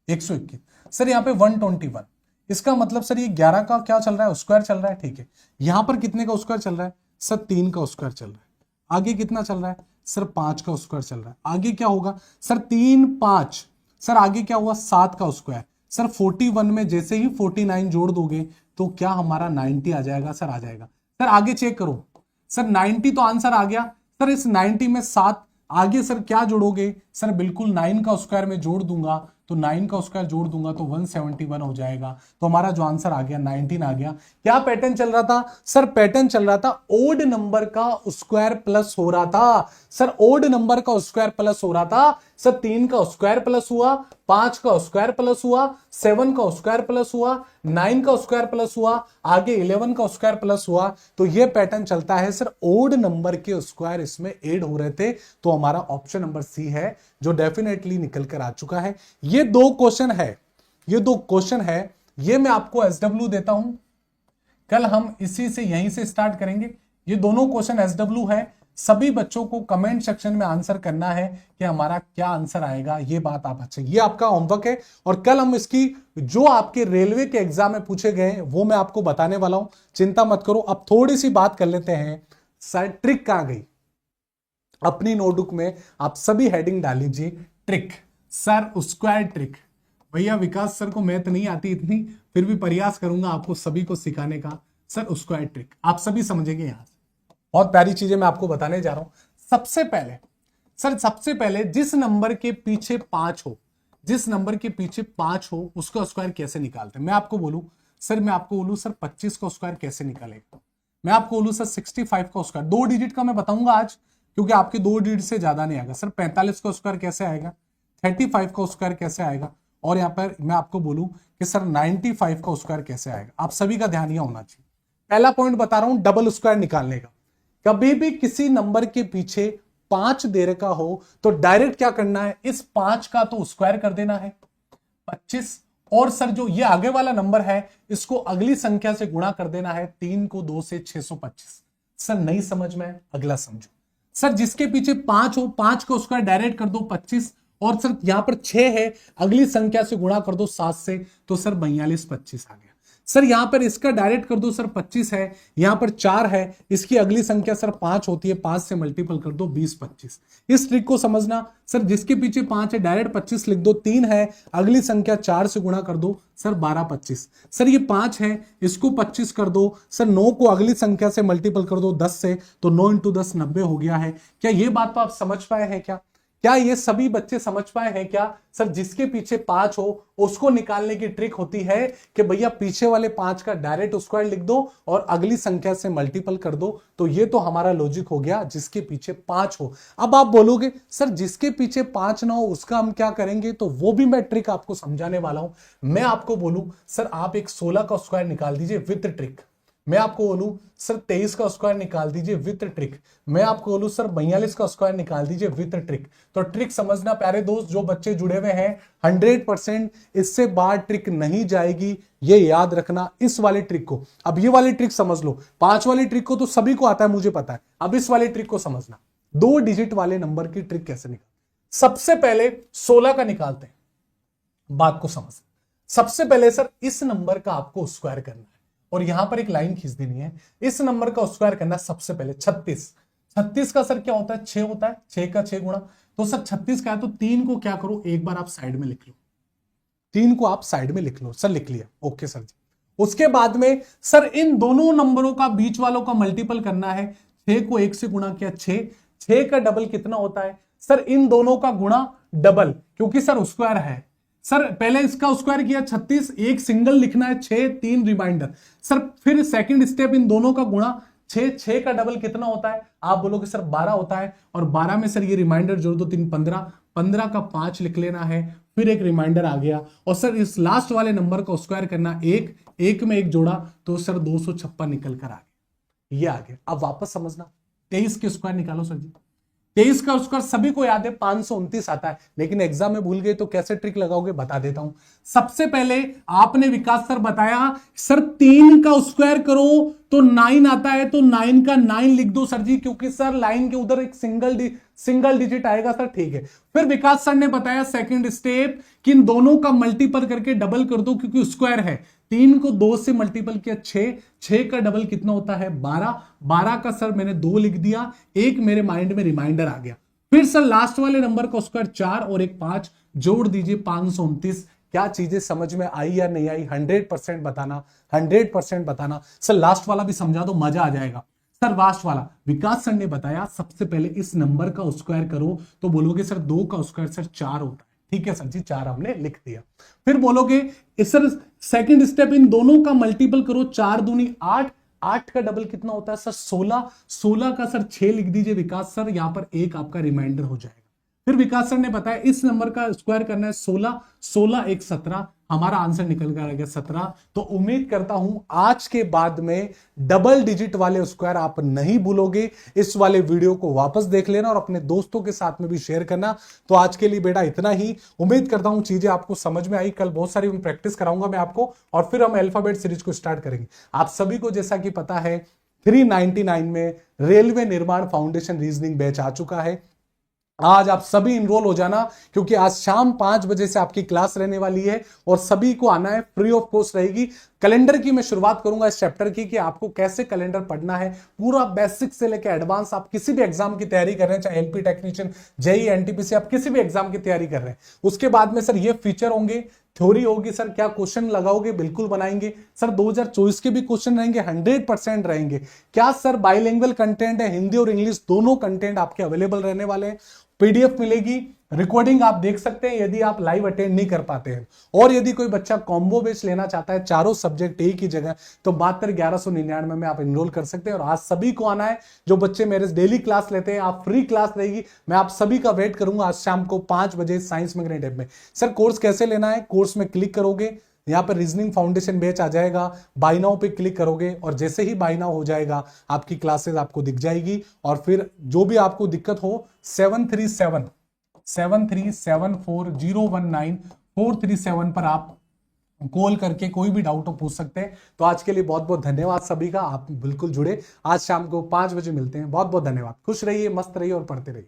121। सर यहाँ पे 121, इसका मतलब सर ये 11 का क्या चल रहा है? स्क्वायर चल रहा है, ठीक है। यहां पर कितने का स्क्वायर चल रहा है सर? 3 का स्क्वायर चल रहा है। आगे कितना चल रहा है सर? 5 का स्क्वायर चल रहा है। आगे क्या होगा सर? 3 5, सर आगे क्या हुआ? 7 का स्क्वायर। सर 41 में जैसे ही 49 जोड़ दोगे तो क्या हमारा 90 आ जाएगा? सर आ जाएगा। सर आगे चेक करो, सर 90 तो आंसर आ गया। सर इस 90 में 7 आगे सर क्या जोड़ोगे? सर बिल्कुल 9 का स्क्वायर में जोड़ दूंगा, तो 9 का स्क्वायर जोड़ दूंगा तो 171 हो जाएगा। तो हमारा जो आंसर आ गया 19 आ गया। क्या पैटर्न चल रहा था सर? पैटर्न चल रहा था ओड नंबर का स्क्वायर प्लस हो रहा था सर, ओड नंबर का स्क्वायर प्लस हो रहा था सर। 3 का स्क्वायर प्लस हुआ, 5 का स्क्वायर प्लस हुआ, 7 का स्क्वायर प्लस हुआ, 9 का स्क्वायर प्लस हुआ, आगे 11 का स्क्वायर प्लस हुआ। तो यह पैटर्न चलता है सर, ओड नंबर के स्क्वायर इसमें ऐड हो रहे थे। तो हमारा ऑप्शन नंबर सी है जो डेफिनेटली निकल कर आ चुका है। ये 2 क्वेश्चन है, ये 2 क्वेश्चन है, ये मैं आपको SW देता हूं। कल हम इसी से यहीं से स्टार्ट करेंगे। ये दोनों क्वेश्चन SW है। सभी बच्चों को कमेंट सेक्शन में आंसर करना है कि हमारा क्या आंसर आएगा। ये बात आप अच्छे, ये आपका होमवर्क है। और कल हम इसकी जो आपके रेलवे के एग्जाम में पूछे गए वो मैं आपको बताने वाला हूं, चिंता मत करो। अब थोड़ी सी बात कर लेते हैं, सर ट्रिक कहां गई? अपनी नोटबुक में आप सभी हेडिंग डाल लीजिए ट्रिक, सर स्क्वायर ट्रिक। भैया विकास सर को मैथ नहीं आती इतनी, फिर भी प्रयास करूंगा आपको सभी को सिखाने का। सर स्क्वायर ट्रिक आप सभी समझेंगे। यहां से बहुत प्यारी चीजें मैं आपको बताने जा रहा हूं। सबसे पहले जिस नंबर के पीछे 5 हो, जिस नंबर के पीछे 5 हो उसका स्क्वायर कैसे निकालते हैं। मैं आपको बोलूं सर 25 का स्क्वायर कैसे निकालेगा। मैं आपको बोलूं सर 65 का स्क्वायर, 2 डिजिट का मैं बताऊंगा आज, क्योंकि आपके 2 डिजिट से ज्यादा नहीं आएगा। सर 45 का स्क्वायर कैसे आएगा, 35 का स्क्वायर कैसे आएगा, और यहां पर मैं आपको बोलूं कि सर 95 का स्क्वायर कैसे आएगा। आप सभी का ध्यान यहां होना चाहिए। पहला पॉइंट बता रहा हूं डबल स्क्वायर निकालने का। कभी भी किसी नंबर के पीछे 5 दे रखा हो तो डायरेक्ट क्या करना है, इस 5 का तो स्क्वायर कर देना है 25, और सर जो ये आगे वाला नंबर है इसको अगली संख्या से गुणा कर देना है, 3 को 2 से 625। सर नहीं समझ में, अगला समझो। सर जिसके पीछे 5 हो, 5 का स्क्वायर डायरेक्ट कर दो 25, और सर यहां पर 6 है, अगली संख्या से गुणा कर दो 7 से, तो सर 42 25 आ गया। सर यहां पर इसका डायरेक्ट कर दो, सर 25 है, यहां पर 4 है, इसकी अगली संख्या सर 5 होती है, 5 से मल्टीपल कर दो 20 25। इस ट्रिक को समझना। सर जिसके पीछे 5 है डायरेक्ट 25 लिख दो, 3 है, अगली संख्या 4 से गुणा कर दो, सर 12 25। सर ये 5 है, इसको 25 कर दो, सर 9 को अगली संख्या से मल्टीपल कर दो 10 से, तो 9 × 10 90 हो गया है। क्या ये बात तो आप समझ पाए हैं क्या ये सभी बच्चे समझ पाए हैं क्या। सर जिसके पीछे 5 हो उसको निकालने की ट्रिक होती है कि भैया पीछे वाले 5 का डायरेक्ट स्क्वायर लिख दो और अगली संख्या से मल्टीपल कर दो। तो ये तो हमारा लॉजिक हो गया, जिसके पीछे 5 हो। अब आप बोलोगे सर जिसके पीछे 5 ना हो उसका हम क्या करेंगे, तो वो भी मैं ट्रिक आपको समझाने वाला हूं। मैं आपको बोलूं सर आप एक 16 का स्क्वायर निकाल दीजिए विद ट्रिक। मैं आपको बोलूं सर 23 का स्क्वायर निकाल दीजिए विद ट्रिक। मैं आपको बोलूं सर 42 का स्क्वायर निकाल दीजिए विद ट्रिक। तो ट्रिक समझना प्यारे दोस्त, जो बच्चे जुड़े हुए हैं 100% इससे बाहर ट्रिक नहीं जाएगी, ये याद रखना इस वाले ट्रिक को। अब ये वाली ट्रिक समझ लो, 5 वाली ट्रिक को तो सभी को आता है, मुझे पता है। अब इस वाले ट्रिक को समझना, 2 डिजिट वाले नंबर की ट्रिक कैसे निकाल। सबसे पहले 16 का निकालते हैं, बात को समझ। सबसे पहले सर इस नंबर का आपको स्क्वायर करना है और यहां पर एक लाइन खींच देनी है। इस नंबर का स्क्वायर करना सबसे पहले 36 का सर क्या होता है, 6 होता है, 6 का 6 गुणा। तो सर 36 का है तो 3 को क्या करो, एक बार आप साइड में लिख लो, 3 को आप साइड में लिख लो। सर लिख लिया, ओके सर जी। उसके बाद में सर इन दोनों नंबरों का बीच वालों का मल्टीपल करना है। 6 को 1 से गुणा किया 6 का डबल कितना होता है, सर इन दोनों का गुणा डबल, क्योंकि सर स्क्वायर है। सर पहले इसका स्क्वायर किया 36, एक सिंगल लिखना है 6, 3 रिमाइंडर। सर फिर सेकंड स्टेप इन दोनों का गुणा 6 का डबल कितना होता है, आप बोलोगे सर 12 होता है, और 12 में सर ये रिमाइंडर जोड़ दो 3 15 का 5 लिख लेना है, फिर एक रिमाइंडर आ गया। और सर इस लास्ट वाले नंबर का स्क्वायर करना, एक में एक जोड़ा तो सर 256 निकल कर आ गया, ये आ गया। अब वापस समझना, 23 के स्क्वायर निकालो सर जी। 23 का स्क्वायर सभी को याद है 529 आता है, लेकिन एग्जाम में भूल गए तो कैसे ट्रिक लगाओगे बता देता हूं। सबसे पहले आपने विकास सर बताया सर 3 का स्क्वायर करो तो 9 आता है, तो 9 का 9 लिख दो सर जी, क्योंकि सर लाइन के उधर एक सिंगल डिजिट आएगा सर, ठीक है। फिर विकास सर ने बताया सेकंड स्टेप कि इन दोनों का मल्टीपल करके डबल कर दो, क्योंकि स्क्वायर है। 3 को 2 से मल्टीपल किया 6 का डबल कितना होता है 12 का सर मैंने 2 लिख दिया, एक मेरे माइंड में रिमाइंडर आ गया। फिर सर लास्ट वाले नंबर का स्क्वायर 4 और एक 5 जोड़ दीजिए 529। क्या चीजें समझ में आई या नहीं आई, 100% बताना, 100% बताना। सर लास्ट वाला भी समझा दो, मजा आ जाएगा। सर लास्ट वाला विकास सर ने बताया सबसे पहले इस नंबर का स्क्वायर करो, तो बोलोगे सर 2 का स्क्वायर सर 4 होता है, ठीक है सर जी, 4 हमने लिख दिया। फिर बोलोगे सर सेकंड स्टेप इन दोनों का मल्टीपल करो, 4 दूनी 8 का डबल कितना होता है सर 16 का सर 6 लिख दीजिए विकास सर, यहां पर एक आपका रिमाइंडर हो जाएगा। फिर विकास सर ने बताया इस नंबर का स्क्वायर करना है 16 एक 17, हमारा आंसर निकल कर आ गया 17। तो उम्मीद करता हूं आज के बाद में डबल डिजिट वाले स्क्वायर आप नहीं भूलोगे। इस वाले वीडियो को वापस देख लेना और अपने दोस्तों के साथ में भी शेयर करना। तो आज के लिए बेटा इतना ही, उम्मीद करता हूं चीजें आपको समझ में आई। कल बहुत सारी प्रैक्टिस कराऊंगा मैं आपको, और फिर हम अल्फाबेट सीरीज को स्टार्ट करेंगे। आप सभी को जैसा कि पता है 399 में रेलवे निर्माण फाउंडेशन रीजनिंग बैच आ चुका है। आज आप सभी इनरोल हो जाना, क्योंकि आज शाम 5 बजे से आपकी क्लास रहने वाली है और सभी को आना है, फ्री ऑफ कॉस्ट रहेगी। कैलेंडर की मैं शुरुआत करूंगा इस चैप्टर की कि आपको कैसे कैलेंडर पढ़ना है, पूरा बेसिक से लेकर एडवांस। आप किसी भी एग्जाम की तैयारी कर रहे हैं, चाहे एलपी टेक्नीशियन, जेई, एनटीपीसी, आप किसी भी एग्जाम की तैयारी कर रहे हैं, उसके बाद में सर ये फीचर होंगे, थ्योरी होगी। सर क्या क्वेश्चन लगाओगे? बिल्कुल बनाएंगे सर। 2024 के भी क्वेश्चन रहेंगे, 100% रहेंगे। क्या सर बाइलिंगुअल कंटेंट है, हिंदी और इंग्लिश दोनों कंटेंट आपके अवेलेबल रहने वाले हैं। पीडीएफ मिलेगी, रिकॉर्डिंग आप देख सकते हैं यदि आप लाइव अटेंड नहीं कर पाते हैं। और यदि कोई बच्चा कॉम्बो बेच लेना चाहता है, चारों सब्जेक्ट एक ही जगह, तो मात्र 1199 में आप इनरोल कर सकते हैं। और आज सभी को आना है, जो बच्चे मेरे डेली क्लास लेते हैं, आप फ्री क्लास रहेगी। मैं आप सभी का वेट करूंगा आज शाम को 5 बजे साइंस मैग्नेट ऐप में। सर कोर्स कैसे लेना है? कोर्स में क्लिक करोगे, यहां पर रीजनिंग फाउंडेशन बैच आ जाएगा, बाय नाउ पे क्लिक करोगे और जैसे ही बाय नाउ हो जाएगा आपकी क्लासेस आपको दिख जाएगी। और फिर जो भी आपको दिक्कत हो 737474019 पर आप कॉल करके कोई भी डाउट हो पूछ सकते हैं। तो आज के लिए बहुत बहुत धन्यवाद सभी का, आप बिल्कुल जुड़े। आज शाम को 5 बजे मिलते हैं। बहुत बहुत धन्यवाद। खुश रहिए, मस्त रहिए और पढ़ते रहिए।